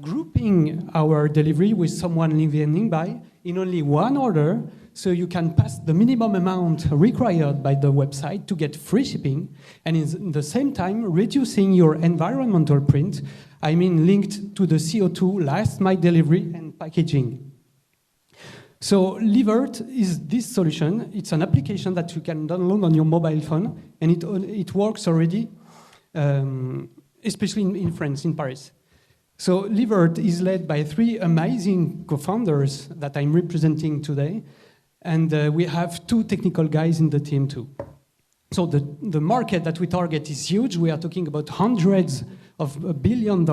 grouping our delivery with someone living nearby in only one order, so you can pass the minimum amount required by the website to get free shipping, and in the same time reducing your environmental print, I mean linked to the CO2, last mile delivery and packaging. So Livert is this solution. It's an application that you can download on your mobile phone, and it works already, especially in France, in Paris. So Livert is led by 3 amazing co-founders that I'm representing today. And we have 2 technical guys in the team too. So the market that we target is huge. We are talking about hundreds of $1 billion.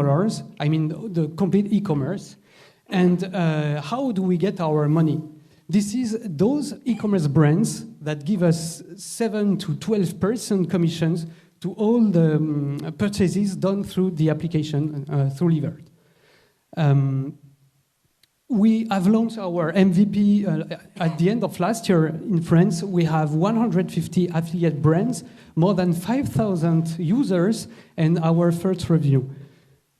I mean, the complete e-commerce. And how do we get our money? This is those e-commerce brands that give us 7 to 12% commissions to all the purchases done through the application, through Livert. We have launched our MVP at the end of last year in France. We have 150 affiliate brands, more than 5,000 users, and our first review.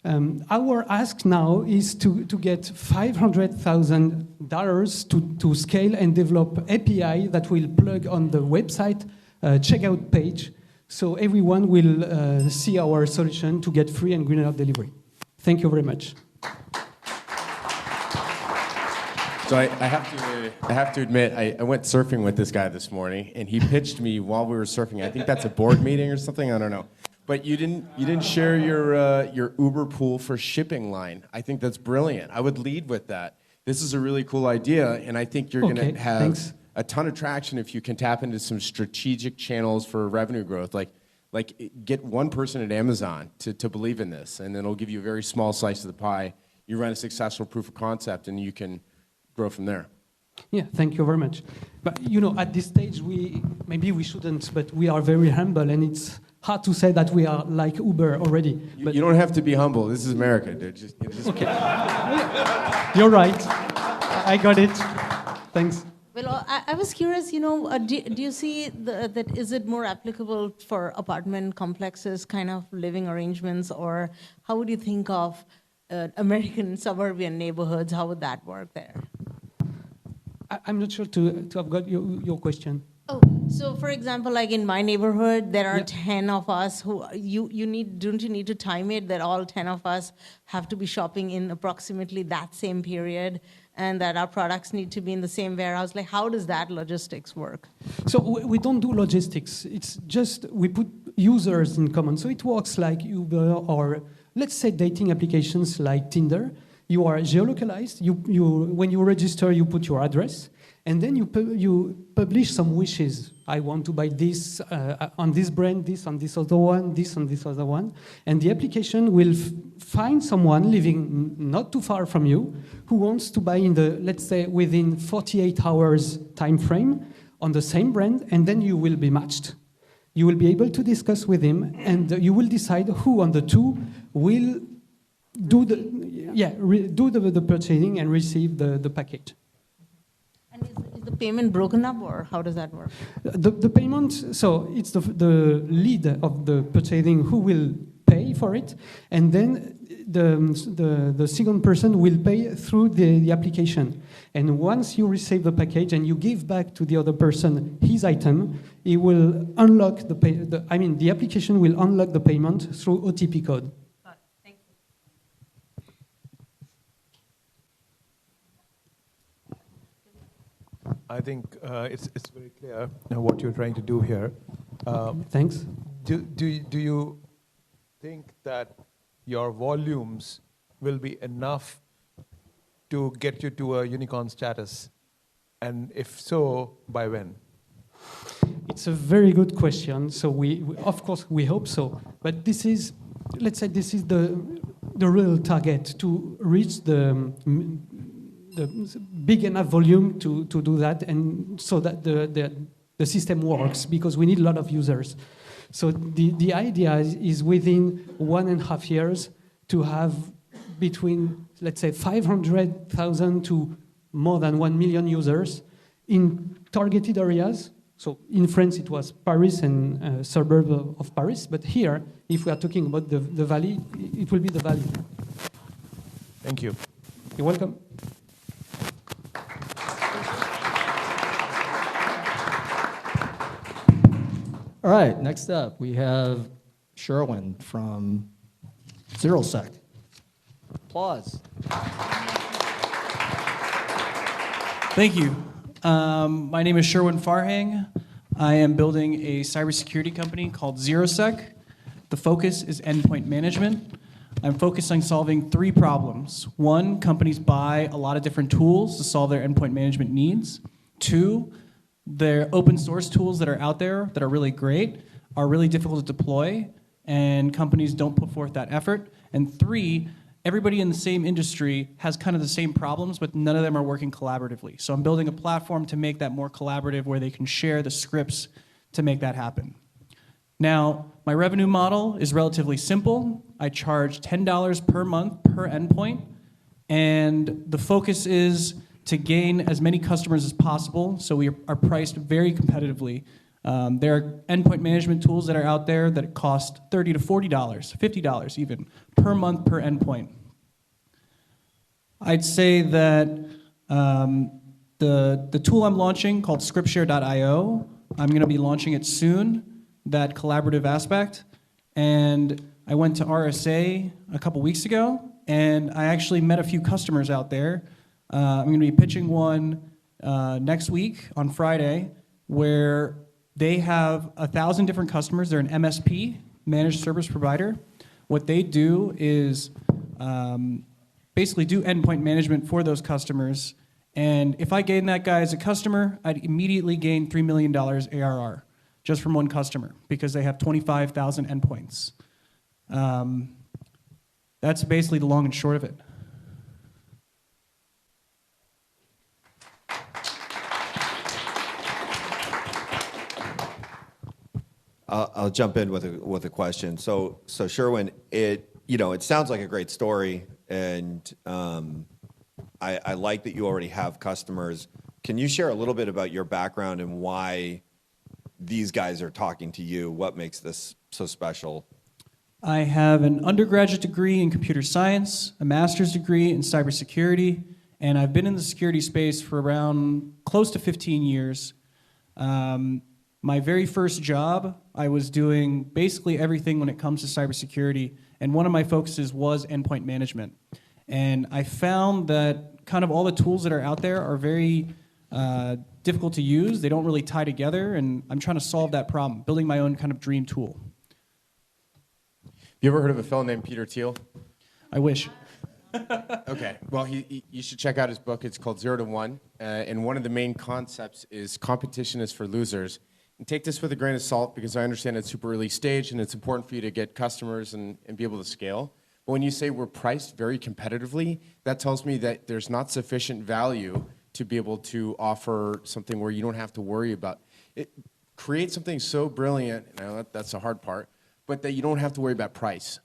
Our ask now is to get $500,000 to scale and develop API that will plug on the website checkout page, so everyone will see our solution to get free and greener delivery. Thank you very much. So I have to admit, I went surfing with this guy this morning, and he pitched me while we were surfing. I think that's a board meeting or something. I don't know. But you didn't share your Uber pool for shipping line. I think that's brilliant. I would lead with that. This is a really cool idea, and I think you're going to have a ton of traction if you can tap into some strategic channels for revenue growth. Like get one person at Amazon to believe in this, and then it'll give you a very small slice of the pie. You run a successful proof of concept, and you can grow from there. Yeah, thank you very much. But at this stage, maybe we shouldn't, but we are very humble, and it's hard to say that we are like Uber already. You don't have to be humble. This is America, dude. Just okay. You're right. I got it. Thanks. Well, I was curious, do you see that is it more applicable for apartment complexes, kind of living arrangements, or how would you think of American suburban neighborhoods? How would that work there? I'm not sure to have got your question. Oh, so for example, like in my neighborhood, there are 10 of us who don't you need to time it that all 10 of us have to be shopping in approximately that same period, and that our products need to be in the same warehouse? Like, how does that logistics work? So we don't do logistics. It's just we put users in common. So it works like Uber or, let's say, dating applications like Tinder. You are geolocalized. When you register, you put your address, and then you publish some wishes. I want to buy this on this brand, this on this other one, this on this other one. And the application will find someone living not too far from you who wants to buy in let's say, within 48 hours time frame on the same brand, and then you will be matched. You will be able to discuss with him, and you will decide who on the two will do the purchasing and receive the package. And is the payment broken up, or how does that work? The payment, so it's the lead of the purchasing who will pay for it, and then the second person will pay through the application. And once you receive the package and you give back to the other person his item, he will unlock the application will unlock the payment through OTP code. I think it's very clear what you're trying to do here. Thanks. Do you think that your volumes will be enough to get you to a unicorn status? And if so, by when? It's a very good question. So we of course, we hope so. But this is, let's say, this is the real target, to reach the big enough volume to do that, and so that the system works because we need a lot of users. So the idea is within 1.5 years to have between, let's say, 500,000 to more than 1 million users in targeted areas. So in France, it was Paris and suburb of Paris. But here, if we are talking about the valley, it will be the valley. Thank you. You're welcome. All right, next up, we have Sherwin from ZeroSec. Applause. Thank you. My name is Sherwin Farhang. I am building a cybersecurity company called ZeroSec. The focus is endpoint management. I'm focused on solving 3 problems. 1, companies buy a lot of different tools to solve their endpoint management needs. 2, their open source tools that are out there that are really great are really difficult to deploy, and companies don't put forth that effort. And 3, everybody in the same industry has kind of the same problems, but none of them are working collaboratively. So I'm building a platform to make that more collaborative where they can share the scripts to make that happen. Now, my revenue model is relatively simple. I charge $10 per month per endpoint, and the focus is to gain as many customers as possible, so we are priced very competitively. There are endpoint management tools that are out there that cost $30 to $40, $50 even, per month per endpoint. I'd say that the tool I'm launching called scriptshare.io, I'm going to be launching it soon, that collaborative aspect. And I went to RSA a couple weeks ago, and I actually met a few customers out there. I'm going to be pitching one next week on Friday where they have 1,000 different customers. They're an MSP, managed service provider. What they do is basically do endpoint management for those customers. And if I gain that guy as a customer, I'd immediately gain $3 million ARR just from one customer because they have 25,000 endpoints. That's basically the long and short of it. I'll jump in with a question. So Sherwin, it sounds like a great story, and I like that you already have customers. Can you share a little bit about your background and why these guys are talking to you? What makes this so special? I have an undergraduate degree in computer science, a master's degree in cybersecurity, and I've been in the security space for around close to 15 years. My very first job, I was doing basically everything when it comes to cybersecurity, and one of my focuses was endpoint management. And I found that kind of all the tools that are out there are very difficult to use. They don't really tie together, and I'm trying to solve that problem, building my own kind of dream tool. You ever heard of a fellow named Peter Thiel? I wish. Okay, well, you should check out his book. It's called 0 to 1, and one of the main concepts is competition is for losers. And take this with a grain of salt because I understand it's super early stage and it's important for you to get customers and be able to scale. But when you say we're priced very competitively, that tells me that there's not sufficient value to be able to offer something where you don't have to worry about it. Create something so brilliant, that's the hard part, but that you don't have to worry about price.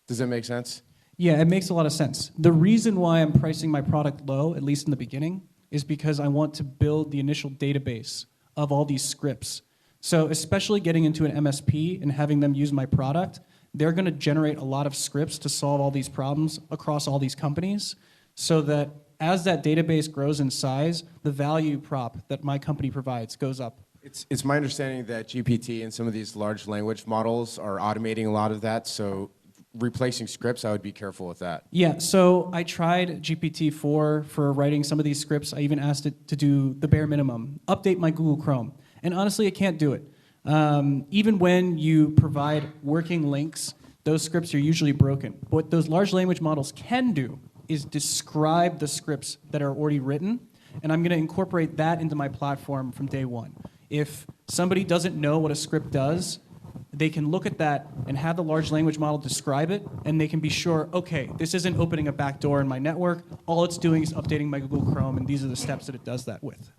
Does that make sense? Yeah, it makes a lot of sense. The reason why I'm pricing my product low, at least in the beginning, is because I want to build the initial database of all these scripts. So especially getting into an MSP and having them use my product, they're going to generate a lot of scripts to solve all these problems across all these companies so that as that database grows in size, the value prop that my company provides goes up. It's my understanding that GPT and some of these large language models are automating a lot of that, so replacing scripts, I would be careful with that. Yeah, so I tried GPT-4 for writing some of these scripts. I even asked it to do the bare minimum, update my Google Chrome. And honestly, it can't do it. Even when you provide working links, those scripts are usually broken. What those large language models can do is describe the scripts that are already written, and I'm going to incorporate that into my platform from day one. If somebody doesn't know what a script does, they can look at that and have the large language model describe it, and they can be sure, okay, this isn't opening a back door in my network. All it's doing is updating my Google Chrome, and these are the steps that it does that with.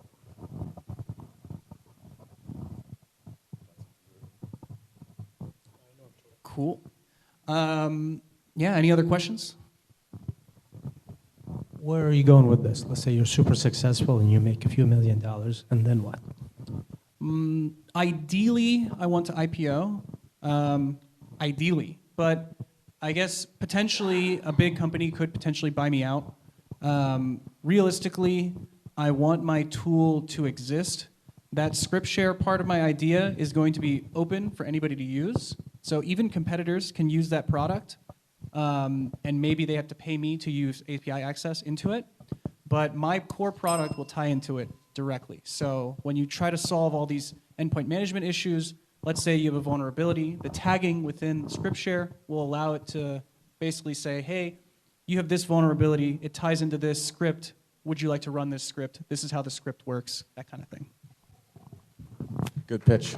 Cool. Yeah, any other questions? Where are you going with this? Let's say you're super successful and you make a few $1 million, and then what? Ideally, I want to IPO. Ideally, but I guess potentially a big company could potentially buy me out. Realistically, I want my tool to exist. That script share part of my idea is going to be open for anybody to use. So even competitors can use that product, and maybe they have to pay me to use API access into it. But my core product will tie into it directly. So when you try to solve all these endpoint management issues, let's say you have a vulnerability, the tagging within script share will allow it to basically say, hey, you have this vulnerability, it ties into this script, would you like to run this script? This is how the script works, that kind of thing. Good pitch.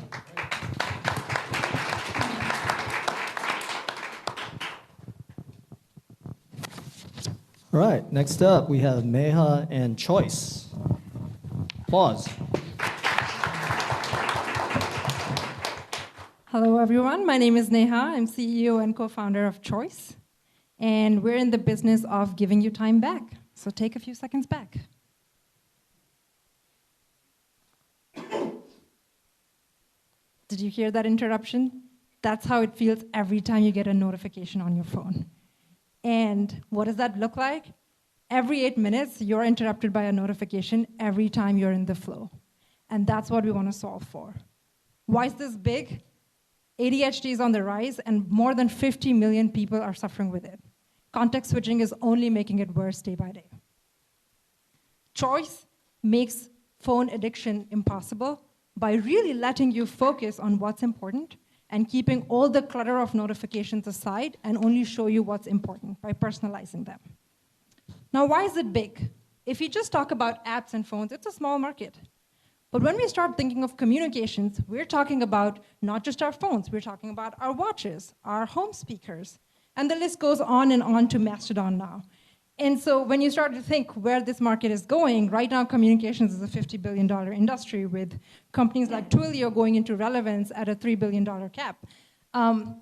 All right, next up we have Meha and Choice. Applause. Hello, everyone. My name is Neha. I'm CEO and co-founder of Choice. And we're in the business of giving you time back. So take a few seconds back. Did you hear that interruption? That's how it feels every time you get a notification on your phone. And what does that look like? Every 8 minutes, you're interrupted by a notification every time you're in the flow. And that's what we want to solve for. Why is this big? ADHD is on the rise, and more than 50 million people are suffering with it. Context switching is only making it worse day by day. Choice makes phone addiction impossible by really letting you focus on what's important and keeping all the clutter of notifications aside and only show you what's important by personalizing them. Now, why is it big? If you just talk about apps and phones, it's a small market. But when we start thinking of communications, we're talking about not just our phones, we're talking about our watches, our home speakers, and the list goes on and on to Mastodon now. And so when you start to think where this market is going, right now communications is a $50 billion industry with companies like Twilio going into relevance at a $3 billion cap.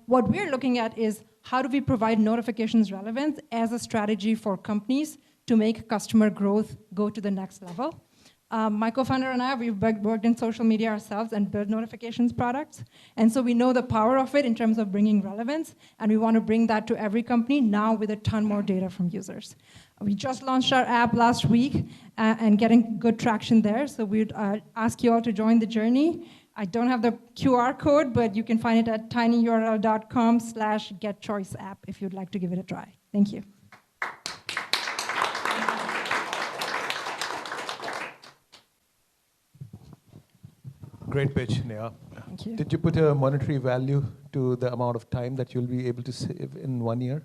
What we're looking at is how do we provide notifications relevance as a strategy for companies to make customer growth go to the next level. My co-founder and I, we've worked in social media ourselves and built notifications products. And so we know the power of it in terms of bringing relevance, and we want to bring that to every company now with a ton more data from users. We just launched our app last week and getting good traction there. So we'd ask you all to join the journey. I don't have the QR code, but you can find it at tinyurl.com/getchoiceapp if you'd like to give it a try. Thank you. Great pitch, Neha. Thank you. Did you put a monetary value to the amount of time that you'll be able to save in 1 year?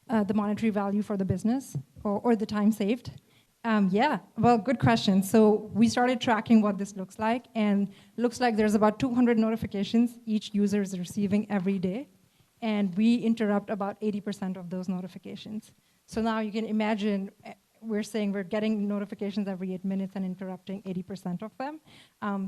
The monetary value for the business or the time saved? Yeah, well, good question. So we started tracking what this looks like, and looks like there's about 200 notifications each user is receiving every day, and we interrupt about 80% of those notifications. So now you can imagine we're saying we're getting notifications every 8 minutes and interrupting 80% of them.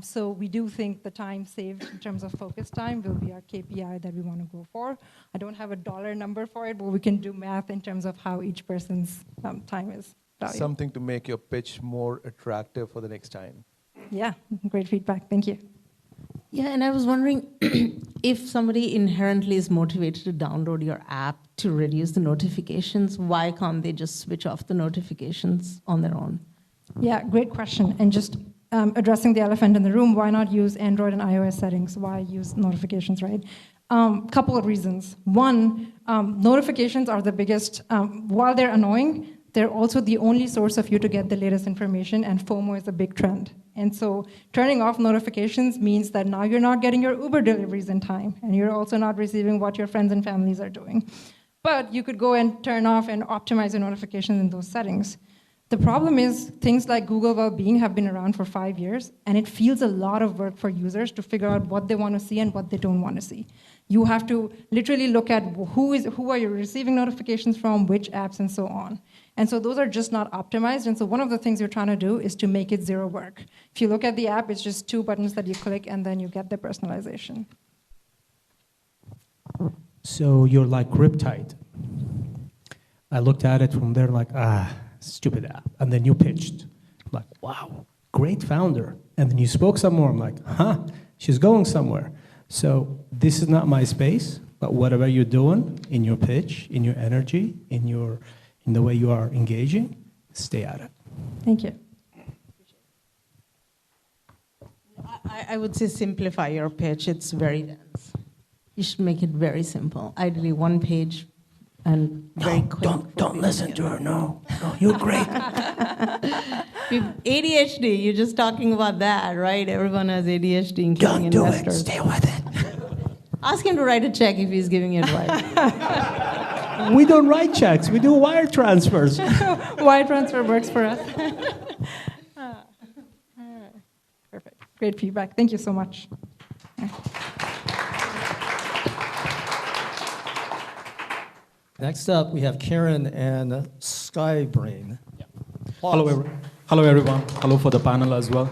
So we do think the time saved in terms of focus time will be our KPI that we want to go for. I don't have a dollar number for it, but we can do math in terms of how each person's time is valued. Something to make your pitch more attractive for the next time. Yeah, great feedback. Thank you. Yeah, and I was wondering if somebody inherently is motivated to download your app to reduce the notifications, why can't they just switch off the notifications on their own? Yeah, great question. And just addressing the elephant in the room, why not use Android and iOS settings? Why use notifications, right? Couple of reasons. One, notifications are the biggest, while they're annoying, they're also the only source of you to get the latest information, and FOMO is a big trend. And so turning off notifications means that now you're not getting your Uber deliveries in time, and you're also not receiving what your friends and families are doing. But you could go and turn off and optimize your notifications in those settings. The problem is things like Google Wellbeing have been around for 5 years, and it feels a lot of work for users to figure out what they want to see and what they don't want to see. You have to literally look at who are you receiving notifications from, which apps, and so on. And so those are just not optimized. And so one of the things you're trying to do is to make it zero work. If you look at the app, it's just 2 buttons that you click, and then you get the personalization. So you're like Riptide. I looked at it from there like, stupid app. And then you pitched. I'm like, wow, great founder. And then you spoke some more. I'm like, she's going somewhere. So this is not my space, but whatever you're doing in your pitch, in your energy, in the way you are engaging, stay at it. Thank you. I would say simplify your pitch. It's very dense. You should make it very simple. Ideally, one page and very quick. Don't listen to her. No, you're great. ADHD. You're just talking about that, right? Everyone has ADHD, including Don't do investors. it. Stay with it. Ask him to write a check if he's giving you advice. We don't write checks. We do wire transfers. Wire transfer works for us. Perfect. Great feedback. Thank you so much. Next up, we have Karen and Skybrain. Hello, everyone. Hello for the panel as well.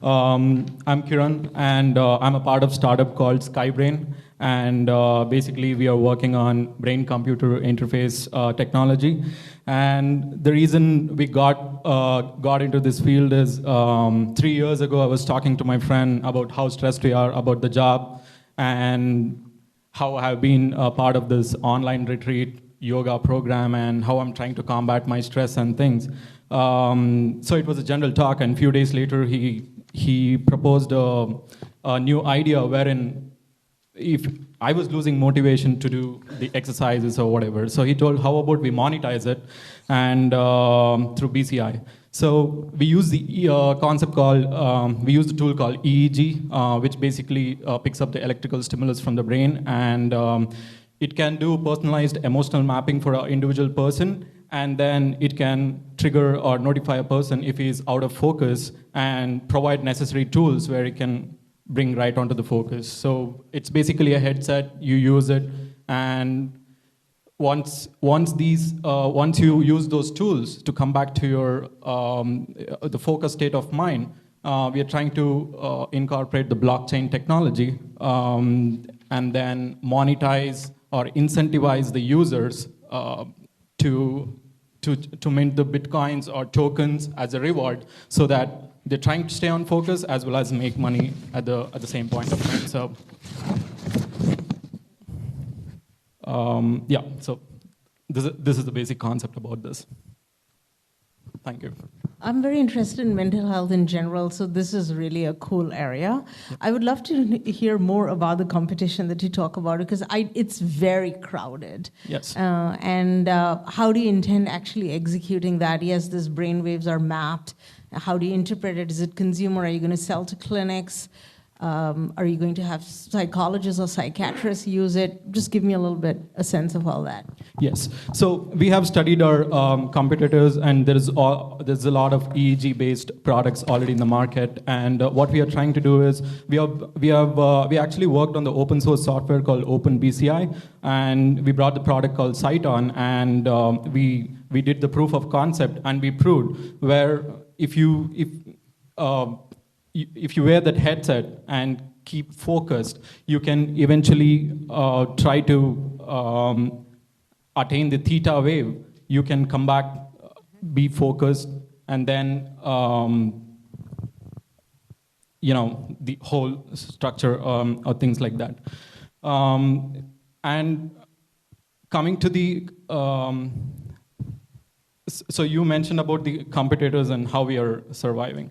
I'm Kiran, and I'm a part of startup called Skybrain. And basically, we are working on brain-computer interface technology. And the reason we got into this field is 3 years ago, I was talking to my friend about how stressed we are about the job and how I have been a part of this online retreat yoga program and how I'm trying to combat my stress and things. So it was a general talk, and a few days later, he proposed a new idea wherein if I was losing motivation to do the exercises or whatever, so he told, how about we monetize it and through BCI. So we use the we use the tool called EEG, which basically picks up the electrical stimulus from the brain, and it can do personalized emotional mapping for an individual person, and then it can trigger or notify a person if he's out of focus and provide necessary tools where it can bring right onto the focus. So it's basically a headset, you use it, and once you use those tools to come back to your the focus state of mind, we are trying to incorporate the blockchain technology and then monetize or incentivize the users to mint the bitcoins or tokens as a reward, so that they're trying to stay on focus as well as make money at the same point of time. So, yeah. So, this is the basic concept about this. Thank you. I'm very interested in mental health in general, so this is really a cool area. I would love to hear more about the competition that you talk about, because it's very crowded. Yes. And how do you intend actually executing that? Yes, these brainwaves are mapped. How do you interpret it? Is it consumer? Are you going to sell to clinics? Are you going to have psychologists or psychiatrists use it? Just give me a little bit a sense of all that. Yes. So we have studied our competitors, and there's a lot of EEG-based products already in the market. And what we are trying to do is we actually worked on the open source software called OpenBCI, and we brought the product called Cyton, and we did the proof of concept, and we proved where if you wear that headset and keep focused, you can eventually try to attain the theta wave. You can come back, be focused, and then the whole structure or things like that. And coming to the so you mentioned about the competitors and how we are surviving.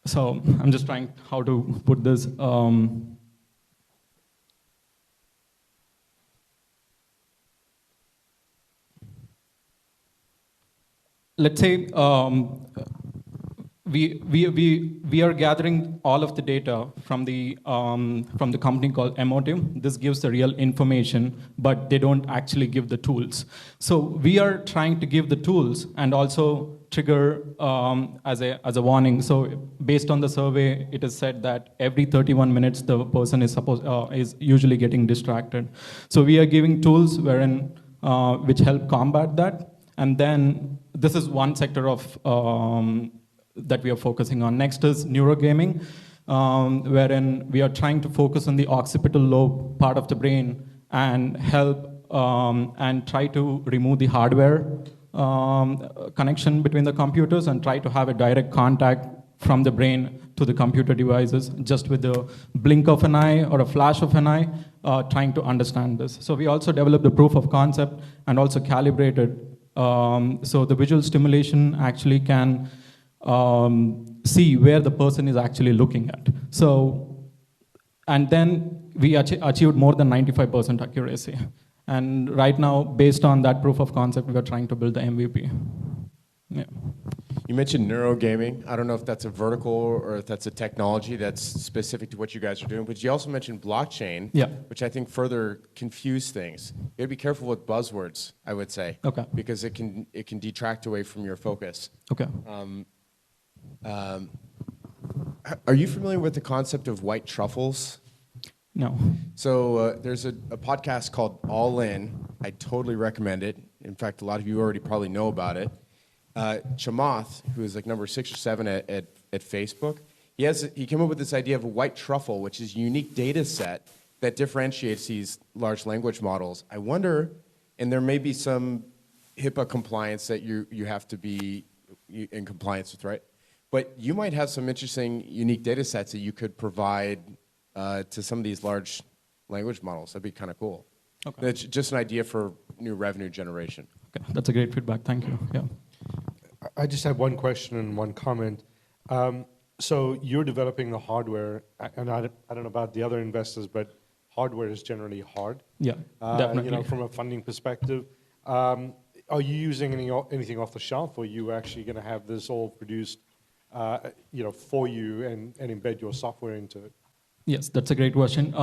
So I'm just trying how to put this. Let's say we are gathering all of the data from the company called Emotive. This gives the real information, but they don't actually give the tools. So we are trying to give the tools and also trigger as a warning. So based on the survey, it is said that every 31 minutes the person is usually getting distracted. So we are giving tools which help combat that. And then this is one sector of that we are focusing on. Next is neurogaming. wherein we are trying to focus on the occipital lobe part of the brain and help and try to remove the hardware connection between the computers and try to have a direct contact from the brain to the computer devices just with the blink of an eye or a flash of an eye, trying to understand this. So we also developed the proof of concept and also calibrated so the visual stimulation actually can see where the person is actually looking at. So, and then we achieved more than 95% accuracy. And right now, based on that proof of concept, we are trying to build the MVP. Yeah. You mentioned neurogaming. I don't know if that's a vertical or if that's a technology that's specific to what you guys are doing, but you also mentioned blockchain, yeah, which I think further confuse things. You gotta be careful with buzzwords, I would say, okay, because it can detract away from your focus. Okay. Are you familiar with the concept of white truffles? No. So there's a podcast called All In. I totally recommend it. In fact, a lot of you already probably know about it. Chamath, who is like number 6 or 7 at Facebook, he came up with this idea of a white truffle, which is a unique data set that differentiates these large language models. I wonder, and there may be some HIPAA compliance that you have to be in compliance with, right? But you might have some interesting, unique data sets that you could provide to some of these large language models. That'd be kind of cool. Okay. It's just an idea for new revenue generation. Okay, that's a great feedback. Thank you. Yeah. I just have one question and one comment. So you're developing the hardware, and I don't know about the other investors, but hardware is generally hard. Yeah, definitely. You know, from a funding perspective. Are you using anything off the shelf, or are you actually going to have this all produced, you know, for you and embed your software into it? Yes, that's a great question.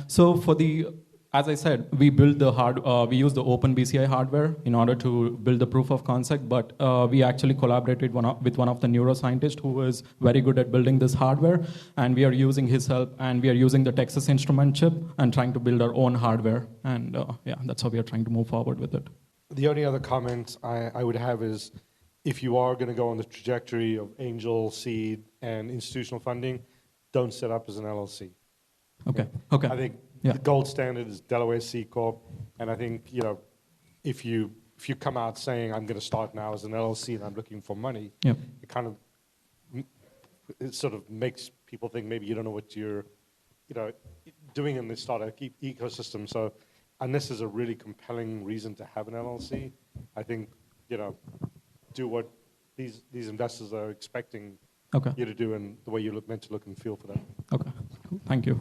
So for the, as I said, we build the we use the OpenBCI hardware in order to build the proof of concept, but we actually collaborated with one of the neuroscientists who is very good at building this hardware, and we are using his help, and we are using the Texas Instrument chip and trying to build our own hardware, and yeah, that's how we are trying to move forward with it. The only other comment I would have is, if you are going to go on the trajectory of angel, seed, and institutional funding, don't set up as an LLC. Okay. Okay. I think yeah, the gold standard is Delaware C Corp, and I think, you know, if you come out saying I'm going to start now as an LLC and I'm looking for money, yep, it kind of it sort of makes people think maybe you don't know what you're, you know, doing in this startup ecosystem. So unless there's a really compelling reason to have an LLC, I think, you know, do what these investors are expecting okay, you to do and the way you're meant to look and feel for them. Okay, cool. Thank you.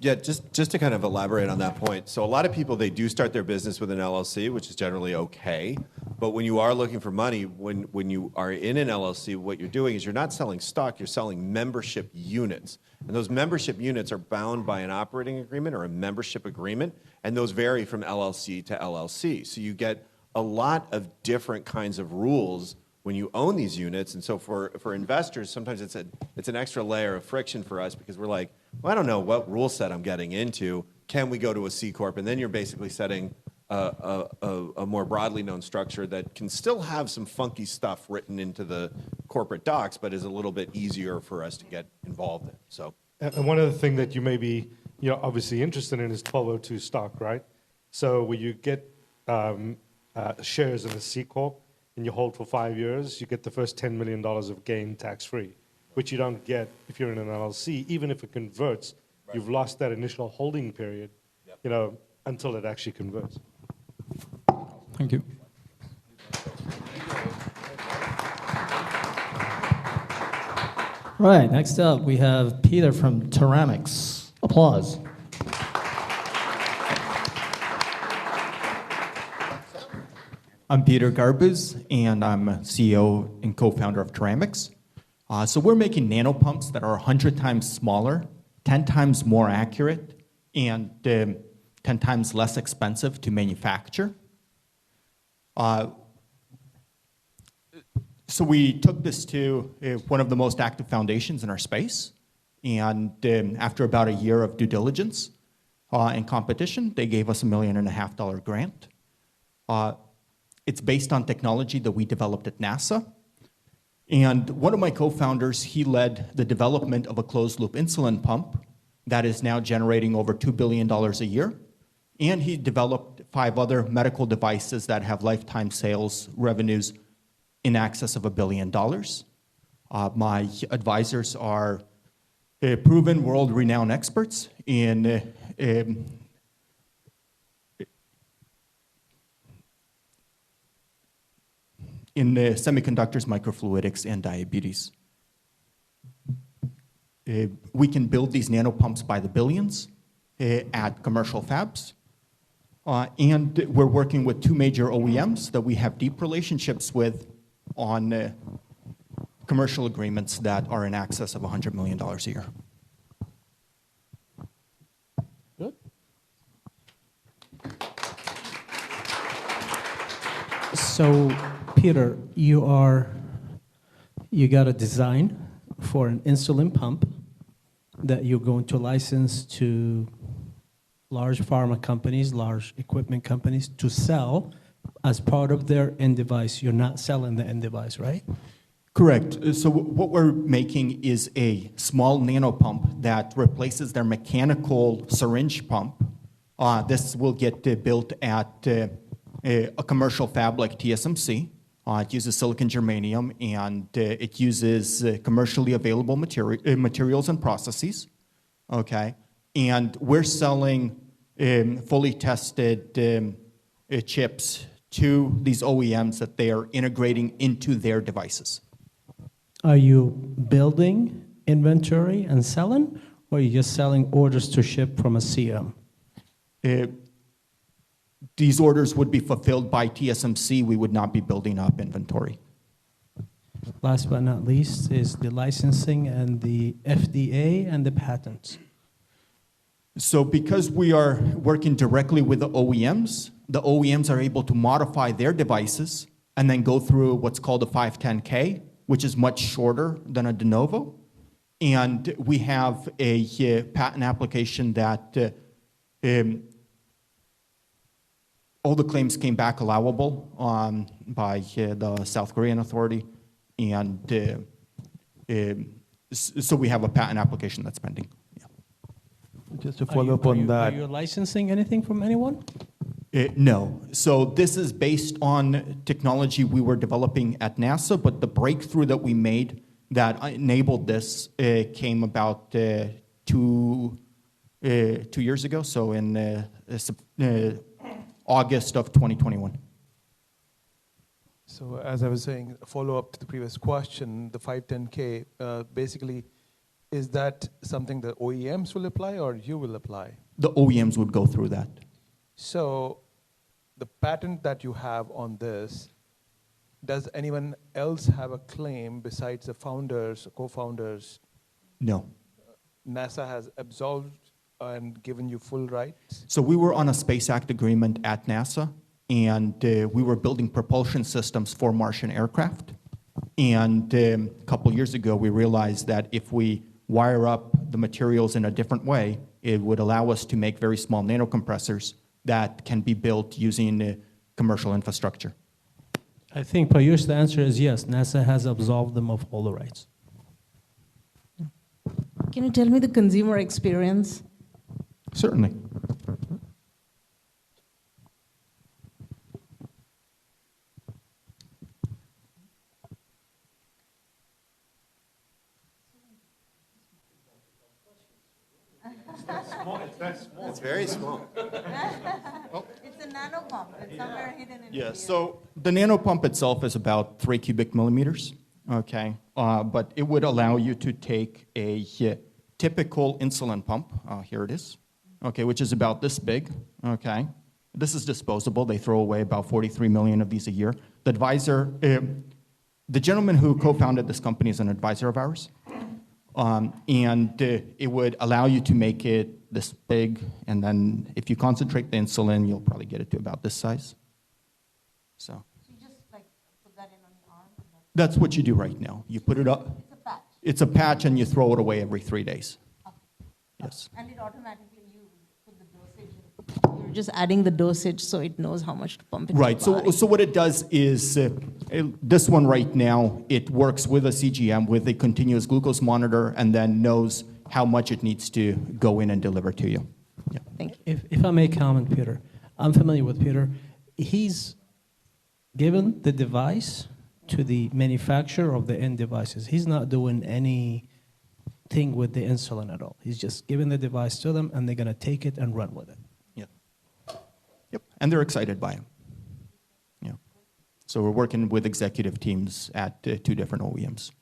Yeah, just to kind of elaborate on that point. So a lot of people, they do start their business with an LLC, which is generally okay. But when you are looking for money, when you are in an LLC, what you're doing is you're not selling stock, you're selling membership units. And those membership units are bound by an operating agreement or a membership agreement, and those vary from LLC to LLC. So you get a lot of different kinds of rules when you own these units. And so for investors, sometimes it's an extra layer of friction for us, because we're like, well, I don't know what rule set I'm getting into. Can we go to a C Corp? And then you're basically setting a more broadly known structure that can still have some funky stuff written into the corporate docs, but is a little bit easier for us to get involved in. So, and one other thing that you may be, you know, obviously interested in is 1202 stock, right? So when you get shares in a C Corp and you hold for 5 years, you get the first $10 million of gain tax-free, which you don't get if you're in an LLC. Even if it converts, right, you've lost that initial holding period, yep, you know, until it actually converts. Thank you. Right, next up we have Peter from Ceramics. Applause. I'm Peter Garbuz, and I'm CEO and co-founder of Ceramics. So we're making nanopumps that are 100 times smaller, 10 times more accurate, and 10 times less expensive to manufacture. So we took this to one of the most active foundations in our space, and after about a year of due diligence and competition, they gave us $1.5 million grant. It's based on technology that we developed at NASA. And one of my co-founders, he led the development of a closed-loop insulin pump that is now generating over $2 billion a year. And he developed 5 other medical devices that have lifetime sales revenues in excess of $1 billion. My advisors are proven world-renowned experts in semiconductors, microfluidics, and diabetes. We can build these nanopumps by the billions at commercial fabs. And we're working with 2 major OEMs that we have deep relationships with on commercial agreements that are in excess of $100 million a year. Good. So, Peter, you got a design for an insulin pump that you're going to license to large pharma companies, large equipment companies to sell as part of their end device. You're not selling the end device, right? Correct. So what we're making is a small nanopump that replaces their mechanical syringe pump. This will get built at a commercial fab like TSMC. It uses silicon germanium, and it uses commercially available materials and processes. Okay, and we're selling fully tested chips to these OEMs that they are integrating into their devices. Are you building inventory and selling, or are you just selling orders to ship from a CM? These orders would be fulfilled by TSMC. We would not be building up inventory. Last but not least is the licensing and the FDA and the patents. So because we are working directly with the OEMs are able to modify their devices and then go through what's called a 510K, which is much shorter than a de novo. And we have a patent application that all the claims came back allowable by the South Korean authority. And so we have a patent application that's pending. Just to follow up on that. Are you licensing anything from anyone? No. So this is based on technology we were developing at NASA, but the breakthrough that we made that enabled this came about 2 years ago, so in August of 2021. So as I was saying, follow up to the previous question, the 510K, basically, is that something that OEMs will apply or you will apply? The OEMs would go through that. So the patent that you have on this, does anyone else have a claim besides the founders, co-founders? No. NASA has absolved and given you full rights? So we were on a Space Act agreement at NASA, and we were building propulsion systems for Martian aircraft. And a couple years ago, we realized that if we wire up the materials in a different way, it would allow us to make very small nanocompressors that can be built using commercial infrastructure. I think, Piyush, the answer is yes. NASA has absolved them of all the rights. Can you tell me the consumer experience? Certainly. It's very small. It's a nano pump. It's somewhere hidden in Yeah, so the nanopump itself is about 3 cubic millimeters, okay? But it would allow you to take a typical insulin pump, here it is, okay, which is about this big, okay? This is disposable. They throw away about 43 million of these a year. The advisor, the gentleman who co-founded this company is an advisor of ours. And it would allow you to make it this big, and then if you concentrate the insulin, you'll probably get it to about this size. So you just like put that in on your arm? that's what you do right now. You put it up. It's a patch. It's a patch, and you throw it away every 3 days. Okay. Yes. And it automatically, you put the dosage in. just adding the dosage so it knows how much to pump in Right. the body. So what it does is this one right now, it works with a CGM with a continuous glucose monitor and then knows how much it needs to go in and deliver to you. Yeah. Thank you. If I may comment, Peter, I'm familiar with Peter. He's given the device to the manufacturer of the end devices. He's not doing anything with the insulin at all. He's just giving the device to them, and they're going to take it and run with it. Yep. And they're excited by it. Yeah. So we're working with executive teams at 2 different OEMs.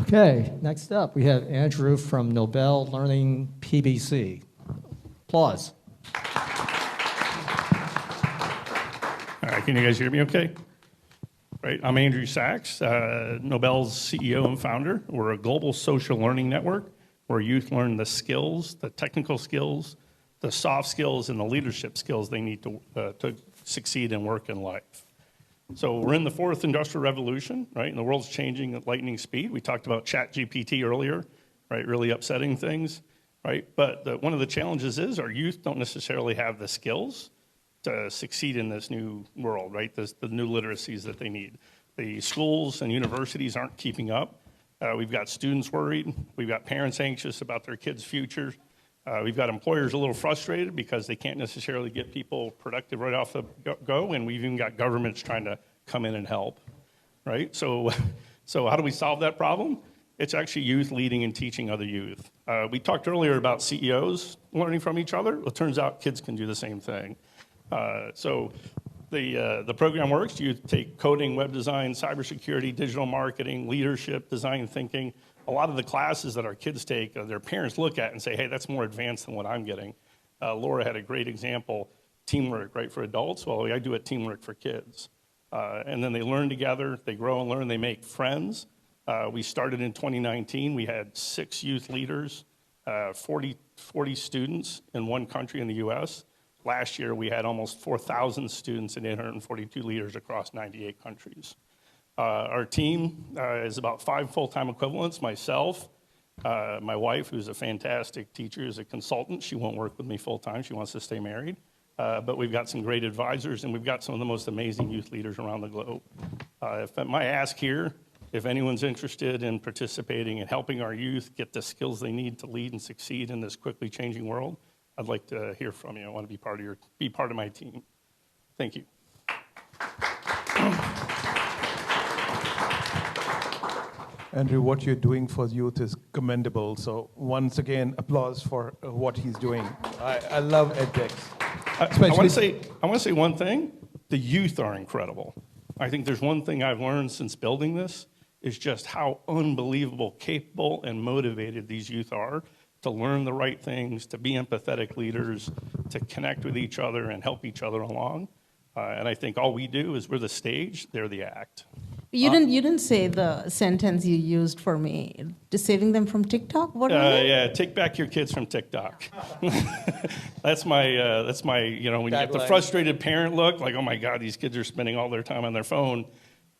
Okay, next up, we have Andrew from Nobel Learning PBC. Applause. All right, can you guys hear me okay? Right, I'm Andrew Sachs, Nobel's CEO and founder. We're a global social learning network where youth learn the skills, the technical skills, the soft skills, and the leadership skills they need to succeed and work in life. So we're in the 4th industrial revolution, right? And the world's changing at lightning speed. We talked about ChatGPT earlier, right? Really upsetting things, right? But one of the challenges is our youth don't necessarily have the skills to succeed in this new world, right? The new literacies that they need. The schools and universities aren't keeping up. We've got students worried. We've got parents anxious about their kids' futures. We've got employers a little frustrated because they can't necessarily get people productive right off the go, and we've even got governments trying to come in and help, right? So how do we solve that problem? It's actually youth leading and teaching other youth. We talked earlier about CEOs learning from each other. Well, it turns out kids can do the same thing. So the program works. You take coding, web design, cybersecurity, digital marketing, leadership, design thinking. A lot of the classes that our kids take, their parents look at and say, hey, that's more advanced than what I'm getting. Laura had a great example, teamwork, right, for adults. Well, I do it teamwork for kids. And then they learn together, they grow and learn, they make friends. We started in 2019. We had 6 youth leaders, 40 students in one country in the US. Last year, we had almost 4,000 students and 842 leaders across 98 countries. Our team is about 5 full-time equivalents. Myself, my wife, who's a fantastic teacher, is a consultant. She won't work with me full-time. She wants to stay married. But we've got some great advisors, and we've got some of the most amazing youth leaders around the globe. If my ask here, if anyone's interested in participating and helping our youth get the skills they need to lead and succeed in this quickly changing world, I'd like to hear from you. I want to be part of my team. Thank you. Andrew, what you're doing for youth is commendable. So once again, applause for what he's doing. I love EdTech. I want to say one thing. The youth are incredible. I think there's one thing I've learned since building this is just how unbelievable capable and motivated these youth are to learn the right things, to be empathetic leaders, to connect with each other and help each other along. And I think all we do is we're the stage, they're the act. You didn't say the sentence you used for me. Just saving them from TikTok? What was it? Yeah, take back your kids from TikTok. That's my, when you get the frustrated parent look, like, oh my God, these kids are spending all their time on their phone.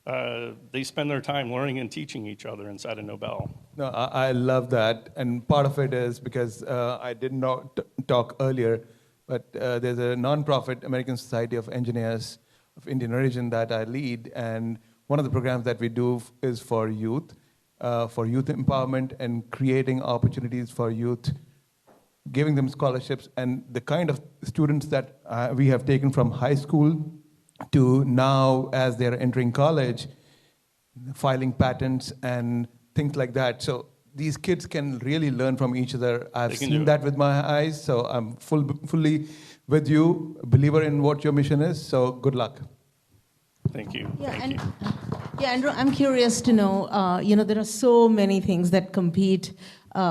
They spend their time learning and teaching each other inside of Nobel. No, I love that. And part of it is because I did not talk earlier, but there's a nonprofit American Society of Engineers of Indian origin that I lead. And one of the programs that we do is for youth empowerment and creating opportunities for youth, giving them scholarships. And the kind of students that we have taken from high school to now as they're entering college, filing patents and things like that. So these kids can really learn from each other. I've seen that with my eyes, so I'm fully with you, believer in what your mission is, so good luck. Thank you. Yeah, Andrew, I'm curious to know, there are so many things that compete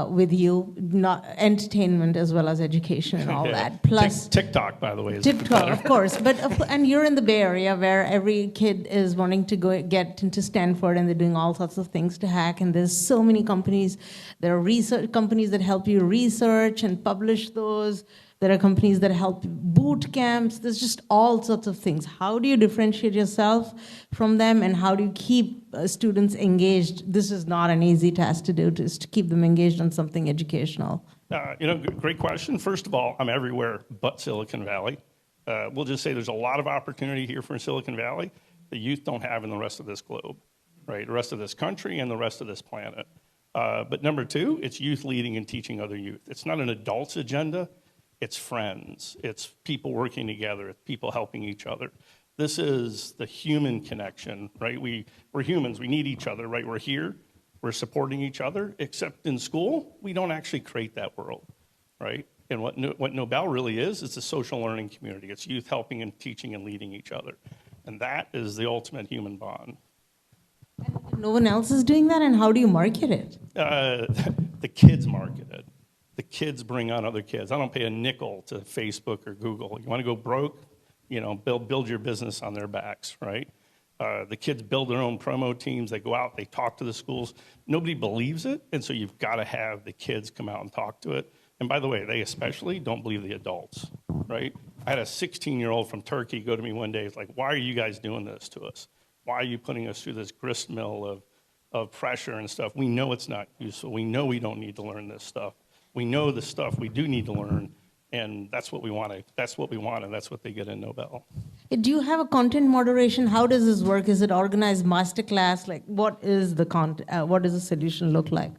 with you, not entertainment as well as education and all that. Plus TikTok, by the way, is TikTok, of course. And you're in the Bay Area where every kid is wanting to get into Stanford, and they're doing all sorts of things to hack. And there's so many companies. There are research companies that help you research and publish those There are companies that help boot camps. There's just all sorts of things. How do you differentiate yourself from them, and how do you keep students engaged? This is not an easy task to do, to keep them engaged on something educational. Great question. First of all, I'm everywhere but Silicon Valley. We'll just say there's a lot of opportunity here for Silicon Valley the youth don't have in the rest of this globe, right? The rest of this country and the rest of this planet. But number two, it's youth leading and teaching other youth. It's not an adult's agenda. It's friends. It's people working together. It's people helping each other. This is the human connection, right? We're humans. We need each other, right? We're here. We're supporting each other. Except in school, we don't actually create that world, right? And what Nobel really is a social learning community. It's youth helping and teaching and leading each other. And that is the ultimate human bond. No one else is doing that, and how do you market it? The kids market it. The kids bring on other kids. I don't pay a nickel to Facebook or Google. You want to go broke? Build your business on their backs, right? The kids build their own promo teams. They go out, they talk to the schools. Nobody believes it, and so you've got to have the kids come out and talk to it. And by the way, they especially don't believe the adults, right? I had a 16-year-old from Turkey go to me one day. It's like, why are you guys doing this to us? Why are you putting us through this grist mill of pressure and stuff? We know it's not useful. We know we don't need to learn this stuff. We know the stuff we do need to learn, and that's what we want. That's what we want, and that's what they get in Nobel. Do you have a content moderation? How does this work? Is it organized masterclass? Like, what is the what does the solution look like?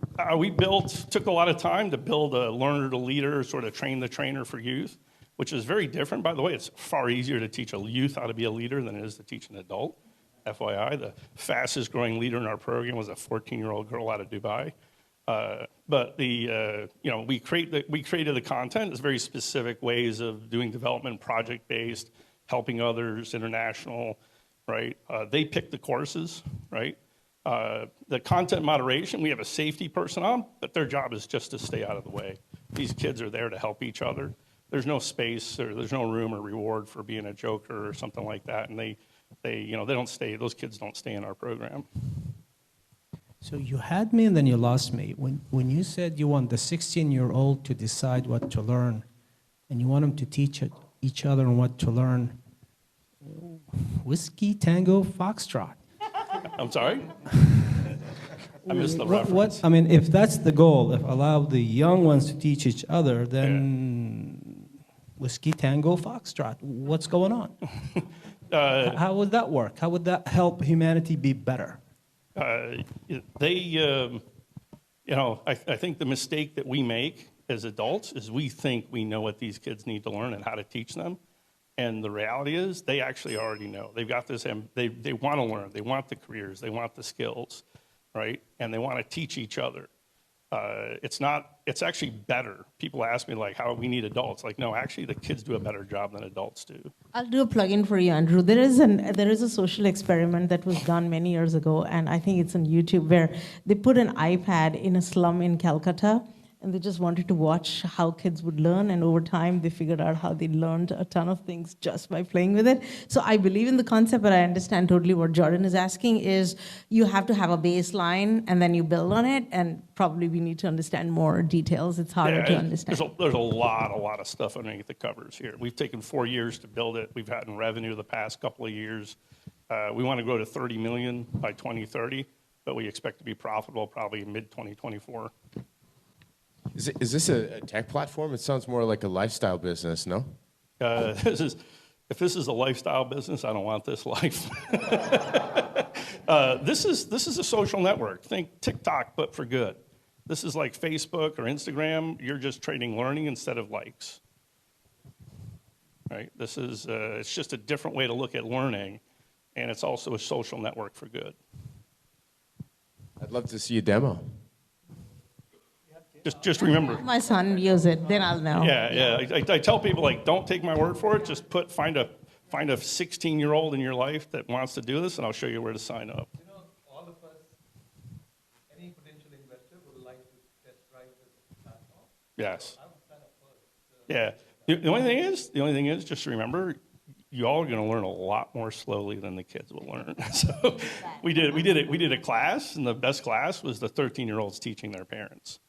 Took a lot of time to build a learner to leader, sort of train the trainer for youth, which is very different. By the way, it's far easier to teach a youth how to be a leader than it is to teach an adult. FYI, the fastest growing leader in our program was a 14-year-old girl out of Dubai. But we created the content. It's very specific ways of doing development, project-based, helping others, international, right? They pick the courses, right? The content moderation, we have a safety person on, but their job is just to stay out of the way. These kids are there to help each other. There's no space or there's no room or reward for being a joker or something like that, and they don't stay. Those kids don't stay in our program. So you had me and then you lost me. When you said you want the 16-year-old to decide what to learn, and you want them to teach each other on what to learn, whiskey, tango, foxtrot. I'm sorry? I missed the reference. If that's the goal, if allow the young ones to teach each other, then whiskey, tango, foxtrot. What's going on? How would that work? How would that help humanity be better? I think the mistake that we make as adults is we think we know what these kids need to learn and how to teach them. And the reality is they actually already know. They've got this, they want to learn. They want the careers. They want the skills, right? And they want to teach each other. It's actually better. People ask me, like, how we need adults. Like, no, actually, the kids do a better job than adults do. I'll do a plug-in for you, Andrew. There is a social experiment that was done many years ago, and I think it's on YouTube, where they put an iPad in a slum in Calcutta, and they just wanted to watch how kids would learn, and over time, they figured out how they learned a ton of things just by playing with it. So I believe in the concept, but I understand totally what Jordan is asking is you have to have a baseline, and then you build on it, and probably we need to understand more details. It's harder to understand. There's a lot of stuff underneath the covers here. We've taken 4 years to build it. We've had in revenue the past couple of years. We want to grow to 30 million by 2030, but we expect to be profitable probably mid-2024. Is this a tech platform? It sounds more like a lifestyle business, no? If this is a lifestyle business, I don't want this life. This is a social network. Think TikTok, but for good. This is like Facebook or Instagram. You're just trading learning instead of likes, right? This is it's just a different way to look at learning, and it's also a social network for good. I'd love to see a demo. Just remember. My son use it, then I'll know. Yeah. I tell people, like, don't take my word for it. Just find a 16-year-old in your life that wants to do this, and I'll show you where to sign up. All of us, any potential investor would like to test drive this platform. Yes. I would sign up first. Yeah. The only thing is, just remember, you all are going to learn a lot more slowly than the kids will learn. So we did a class, and the best class was the 13-year-olds teaching their parents.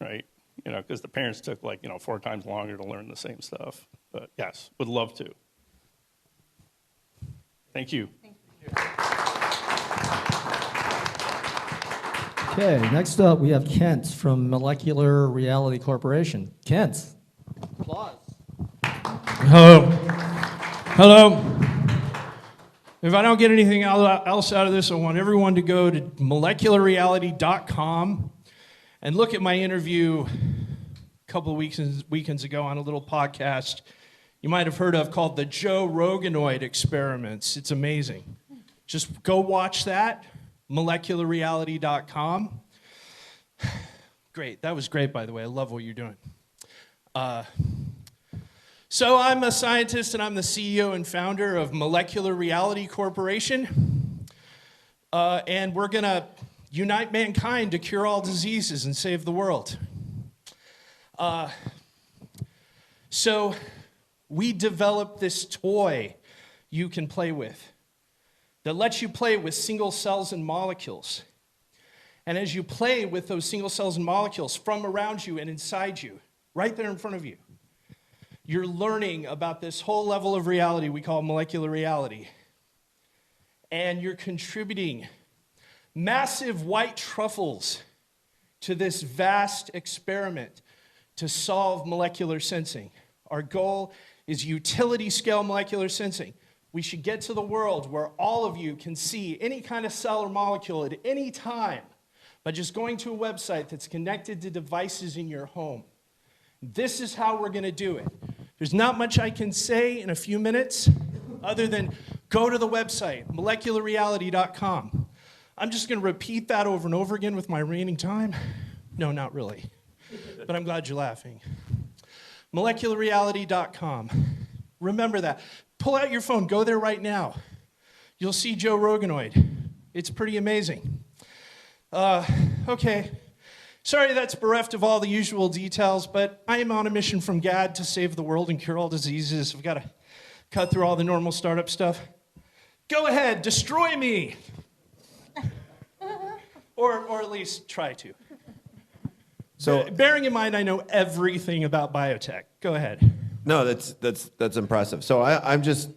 Right? you know, because the parents took like, 4 times longer to learn the same stuff. But yes, would love to. Thank you. Okay, next up we have Kent from Molecular Reality Corporation. Kent. Applause. Hello. Hello. If I don't get anything else out of this, I want everyone to go to molecularreality.com and look at my interview a couple of weekends ago on a little podcast you might have heard of called the Joe Roganoid Experiments. It's amazing. Just go watch that, molecularreality.com. Great. That was great, by the way. I love what you're doing. So I'm a scientist, and I'm the CEO and founder of Molecular Reality Corporation. And we're going to unite mankind to cure all diseases and save the world. So we developed this toy you can play with that lets you play with single cells and molecules. And as you play with those single cells and molecules from around you and inside you, right there in front of you, you're learning about this whole level of reality we call molecular reality. And you're contributing massive white truffles to this vast experiment to solve molecular sensing. Our goal is utility scale molecular sensing. We should get to the world where all of you can see any kind of cell or molecule at any time by just going to a website that's connected to devices in your home. This is how we're going to do it. There's not much I can say in a few minutes other than go to the website, molecularreality.com. I'm just going to repeat that over and over again with my remaining time. No, not really. But I'm glad you're laughing. Molecularreality.com. Remember that. Pull out your phone. Go there right now. You'll see Joe Roganoid. It's pretty amazing. Okay. Sorry that's bereft of all the usual details, but I am on a mission from God to save the world and cure all diseases. I've got to cut through all the normal startup stuff. Go ahead, destroy me. Or at least try to. So, bearing in mind I know everything about biotech. Go ahead. No, that's impressive. So I'm just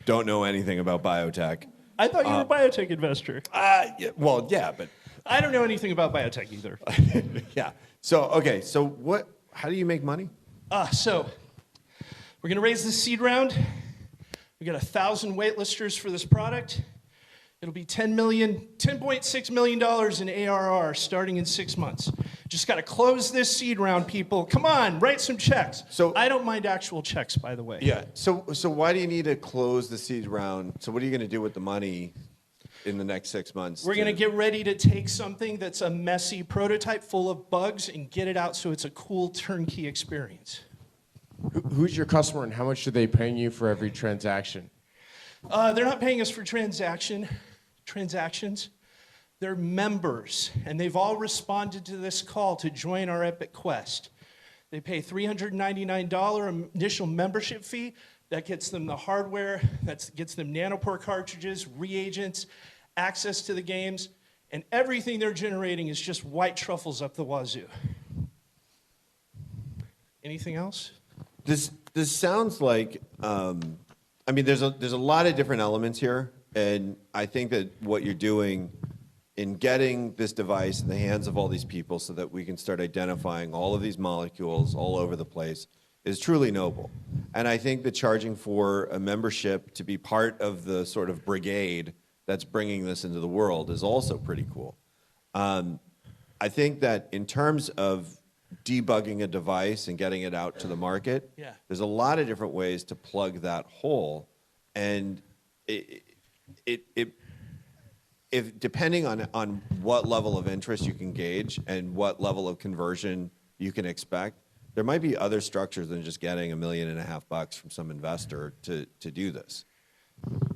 don't know anything about biotech. I thought you were a biotech investor. Yeah, but I don't know anything about biotech either. yeah. So okay. So how do you make money? So we're gonna raise this seed round. We got 1,000 waitlisters for this product. It'll be $10.6 million in ARR starting in 6 months. Just got to close this seed round, people. Come on, write some checks. So I don't mind actual checks, by the way. Yeah. So why do you need to close the seed round? So what are you going to do with the money in the next 6 months? We're going to get ready to take something that's a messy prototype full of bugs and get it out so it's a cool turnkey experience. Who's your customer and how much are they paying you for every transaction? They're not paying us for transactions. They're members, and they've all responded to this call to join our Epic Quest. They pay $399 initial membership fee. That gets them the hardware, that gets them Nanopore cartridges, reagents, access to the games, and everything they're generating is just white truffles up the wazoo. Anything else? This sounds like, I mean, there's a lot of different elements here, and I think that what you're doing in getting this device in the hands of all these people so that we can start identifying all of these molecules all over the place is truly noble. And I think that charging for a membership to be part of the sort of brigade that's bringing this into the world is also pretty cool. I think that in terms of debugging a device and getting it out to the market, there's a lot of different ways to plug that hole. And if depending on what level of interest you can gauge and what level of conversion you can expect, there might be other structures than just getting $1.5 million from some investor to do this.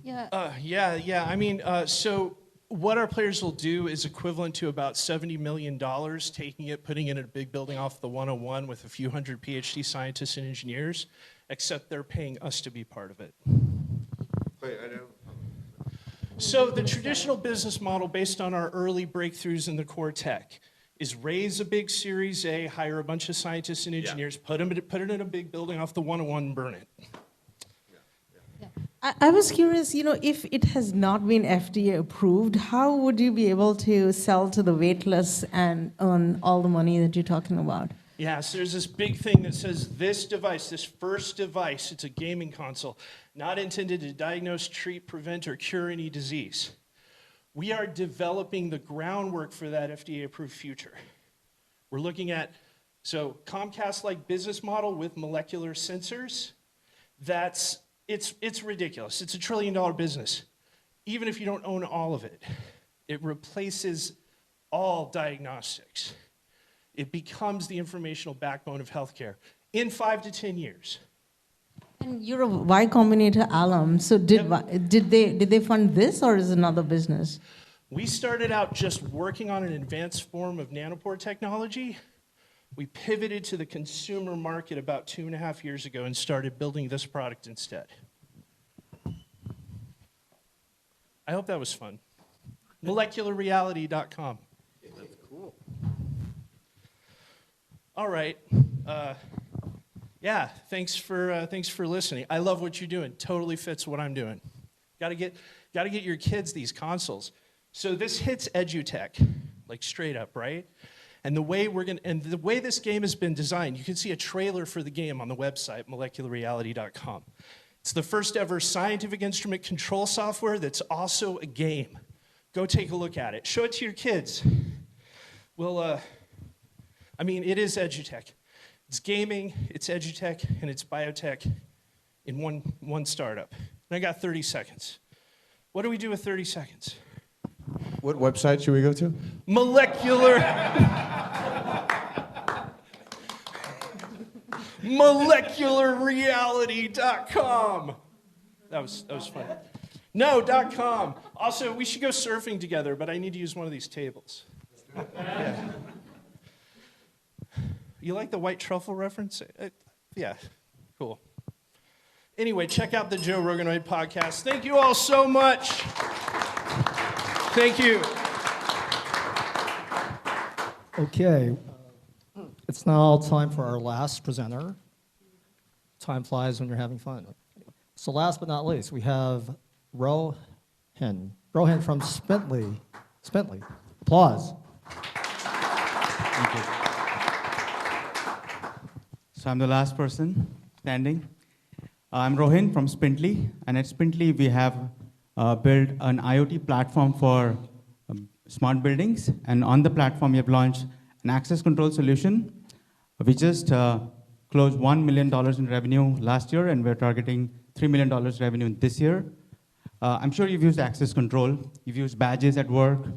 Yeah. I mean, so what our players will do is equivalent to about $70 million, taking it, putting it in a big building off the 101 with a few hundred PhD scientists and engineers, except they're paying us to be part of it. Wait, I know. So the traditional business model based on our early breakthroughs in the core tech is raise a big Series A, hire a bunch of scientists and engineers, put it in a big building off the 101 and burn it. I was curious, if it has not been FDA approved, how would you be able to sell to the waitlist and earn all the money that you're talking about? Yeah, so there's this big thing that says this device, this first device, it's a gaming console, not intended to diagnose, treat, prevent, or cure any disease. We are developing the groundwork for that FDA-approved future. We're looking at, so Comcast-like business model with molecular sensors, it's ridiculous. It's $1 trillion business. Even if you don't own all of it, it replaces all diagnostics. It becomes the informational backbone of healthcare in 5 to 10 years. And you're a Y Combinator alum, so did they fund this, or is it another business? We started out just working on an advanced form of nanopore technology. We pivoted to the consumer market about 2.5 years ago and started building this product instead. I hope that was fun. MolecularReality.com. That's cool. All right. Yeah, thanks for listening. I love what you're doing. Totally fits what I'm doing. Got to get your kids these consoles. So this hits edutech, like straight up, right? And the way this game has been designed, you can see a trailer for the game on the website, MolecularReality.com. It's the first ever scientific instrument control software that's also a game. Go take a look at it. Show it to your kids. Well, it is edutech. It's gaming, it's edutech, and it's biotech in one startup. And I got 30 seconds. What do we do with 30 seconds? What website should we go to? MolecularReality.com. That was fun. No, .com. Also, we should go surfing together, but I need to use one of these tables. Yeah. You like the white truffle reference? Yeah, cool. Anyway, check out the Joe Roganoid podcast. Thank you all so much. Thank you. Okay, it's now time for our last presenter. Time flies when you're having fun. So last but not least, we have Rohan from Spently. Applause. Thank you. So I'm the last person standing. I'm Rohan from Spintly, and at Spintly we have built an IoT platform for smart buildings, and on the platform we have launched an access control solution. We just closed $1 million in revenue last year, and we're targeting $3 million revenue this year. I'm sure you've used access control. You've used badges at work,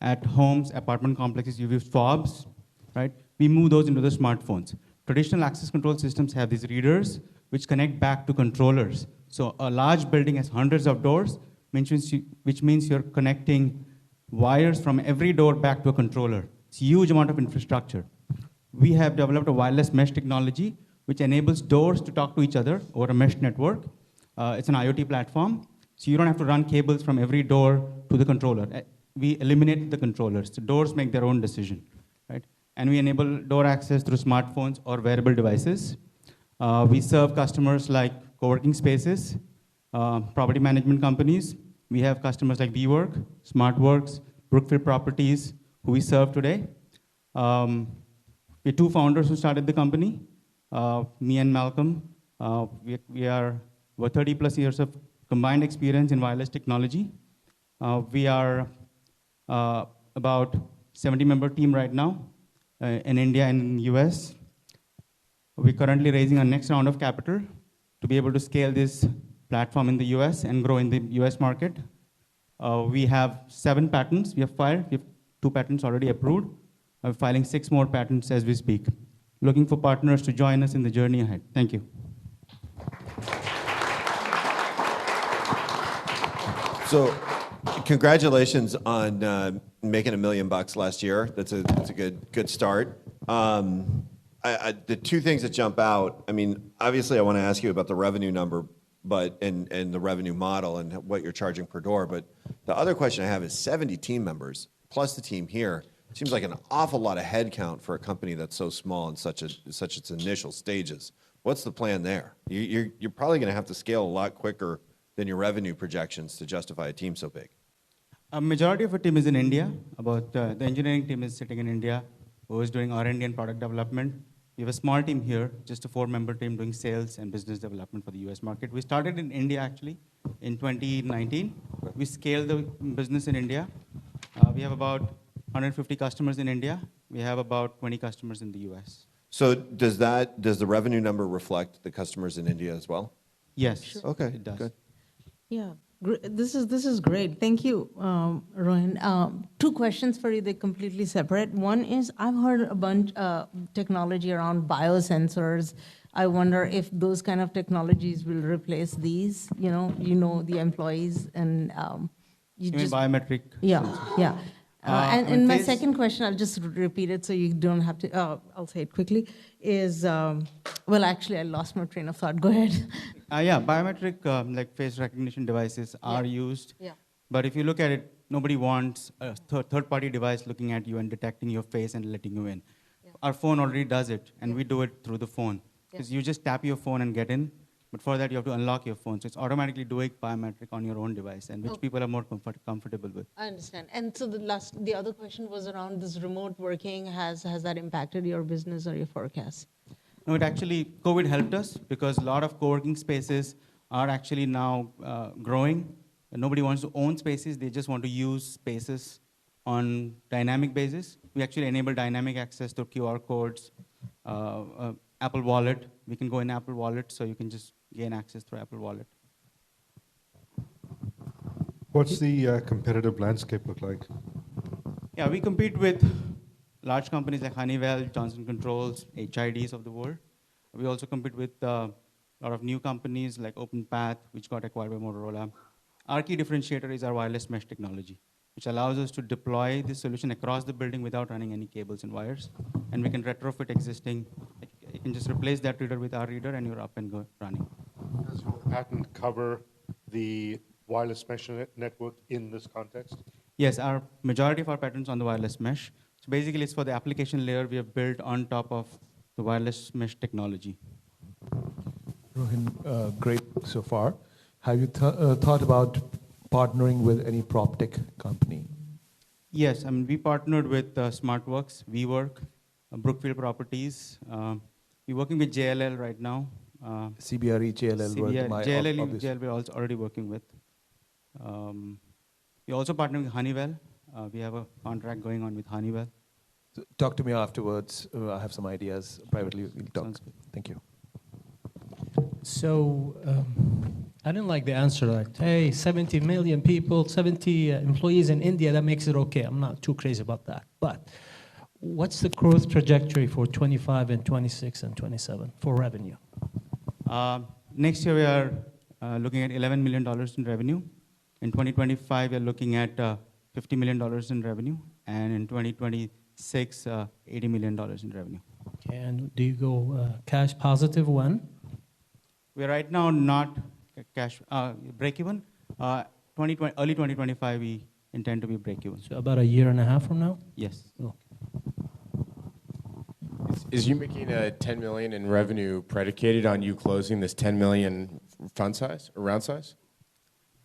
at homes, apartment complexes. You've used fobs, right? We move those into the smartphones. Traditional access control systems have these readers which connect back to controllers. So a large building has hundreds of doors, which means you're connecting wires from every door back to a controller. It's a huge amount of infrastructure. We have developed a wireless mesh technology which enables doors to talk to each other over a mesh network. It's an IoT platform, so you don't have to run cables from every door to the controller. We eliminate the controllers. The doors make their own decision, right? And we enable door access through smartphones or wearable devices. We serve customers like co-working spaces, property management companies. We have customers like WeWork, SmartWorks, Brookfield Properties, who we serve today. We're two founders who started the company, me and Malcolm. We are over 30 plus years of combined experience in wireless technology. We are about 70-member team right now in India and in the US. We're currently raising our next round of capital to be able to scale this platform in the US and grow in the US market. We have 7 patents we have filed. We have 2 patents already approved. We're filing 6 more patents as we speak. Looking for partners to join us in the journey ahead. Thank you. So, congratulations on making $1 million last year. That's a good start. The 2 things that jump out. I mean, obviously, I want to ask you about the revenue number, and the revenue model and what you're charging per door. But the other question I have is 70 team members plus the team here. Seems like an awful lot of headcount for a company that's so small and such its initial stages. What's the plan there? You're probably going to have to scale a lot quicker than your revenue projections to justify a team so big. A majority of our team is in India. About the engineering team is sitting in India, who is doing R&D and product development. We have a small team here, just a 4-member team doing sales and business development for the US market. We started in India actually in 2019. We scaled the business in India. We have about 150 customers in India. We have about 20 customers in the US. So does the revenue number reflect the customers in India as well? Yes. Sure. Okay, it does. good. Yeah, this is great. Thank you, Rohin. 2 questions for you. They're completely separate. One is I've heard a bunch of technology around biosensors. I wonder if those kind of technologies will replace these. The employees and you mean biometric? Yeah, sensors? yeah. I mean, And my face- second question, I'll just repeat it so you don't have to, I'll say it quickly, is, well, actually, I lost my train of thought. Go ahead. Yeah, biometric like face recognition devices are used. Yeah. But if you look at it, nobody wants a third-party device looking at you and detecting your face and letting you in. Our phone already does it, and we do it through the phone. Because you just tap your phone and get in, but for that you have to unlock your phone. So it's automatically doing biometric on your own device, and which people are more comfortable with. I understand. And so the other question was around this remote working. Has that impacted your business or your forecast? No, it actually, COVID helped us because a lot of co-working spaces are actually now growing. And nobody wants to own spaces, they just want to use spaces on dynamic basis. We actually enable dynamic access to QR codes, Apple Wallet. We can go in Apple Wallet, so you can just gain access through Apple Wallet. What's the competitive landscape look like? Yeah, we compete with large companies like Honeywell, Johnson Controls, HIDs of the world. We also compete with a lot of new companies like OpenPath, which got acquired by Motorola. Our key differentiator is our wireless mesh technology, which allows us to deploy this solution across the building without running any cables and wires. And we can retrofit existing, you can just replace that reader with our reader and you're up and running. Does your patent cover the wireless mesh network in this context? Yes, our majority of our patents on the wireless mesh. So basically it's for the application layer we have built on top of the wireless mesh technology. Rohin, great so far. Have you thought about partnering with any prop tech company? Yes, I mean, we partnered with SmartWorks, WeWork, Brookfield Properties. We're working with JLL right now. CBRE, JLL, JLL we're also already working with. We're also partnering with Honeywell. We have a contract going on with Honeywell. So talk to me afterwards. I have some ideas privately. We'll talk. Sounds good. Thank you. So I didn't like the answer like, hey, 70 million people, 70 employees in India, that makes it okay. I'm not too crazy about that. But what's the growth trajectory for 25 and 26 and 27 for revenue? Next year we are looking at $11 million in revenue. In 2025 we are looking at $50 million in revenue. And in 2026, $80 million in revenue. And do you go cash positive when? We're right now not cash break even. Early 2025, we intend to be break even. So about a year and a half from now? Yes. Oh. Is you making a 10 million in revenue predicated on you closing this 10 million fund size or round size?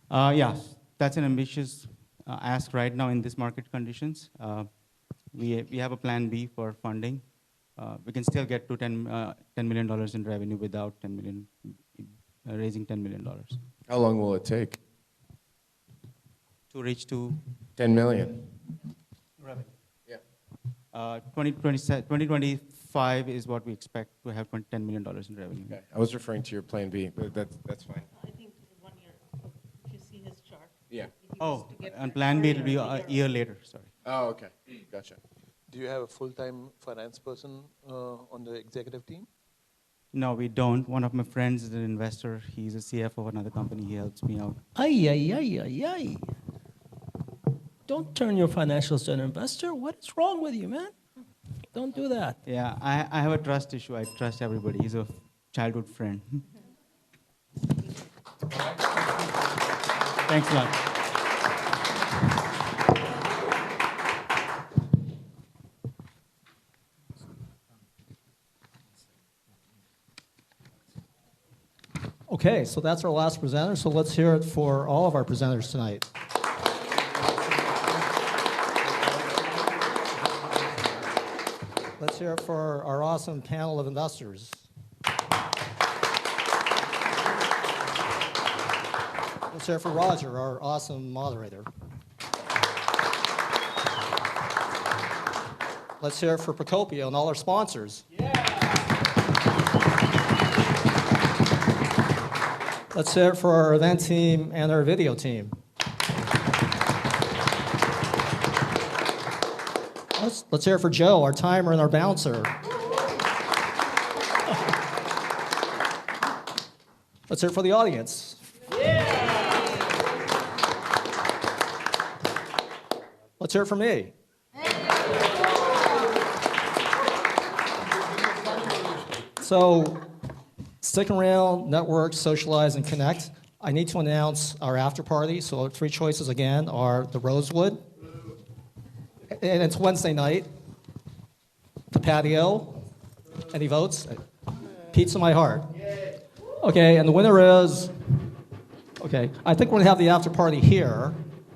Yeah, that's an ambitious ask right now in this market conditions. We have a plan B for funding. We can still get to $10 million in revenue without raising $10 million. How long will it take? To reach to 10 million. Revenue. Yeah. 2025 is what we expect to have $10 million in revenue. Okay. I was referring to your plan B, but that's fine. I think 1 year, if you see his chart. Yeah. Oh, and plan B will be a year later, sorry. Oh, okay. Gotcha. Do you have a full-time finance person on the executive team? No, we don't. One of my friends is an investor. He's a CFO of another company. He helps me out. Ay. Don't turn your financials to an investor. What is wrong with you, man? Don't do that. Yeah, I have a trust issue. I trust everybody. He's a childhood friend. Thanks a lot. Okay, so that's our last presenter, so let's hear it for all of our presenters tonight. Let's hear it for our awesome panel of investors. Let's hear it for Roger, our awesome moderator. Let's hear it for Procopio and all our sponsors. Let's hear it for our event team and our video team. Let's hear it for Joe, our timer and our bouncer. Let's hear it for the audience. Let's hear it for me. So, stick around, network, socialize, and connect. I need to announce our after party. So, 3 choices again are the Rosewood, and it's Wednesday night. The patio. Any votes? Pizza My Heart. Okay, and the winner is. Okay, I think we're gonna have the after party here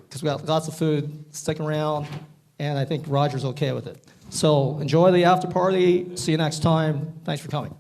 because we got lots of food. Stick around, and I think Roger's okay with it. So enjoy the after party. See you next time. Thanks for coming.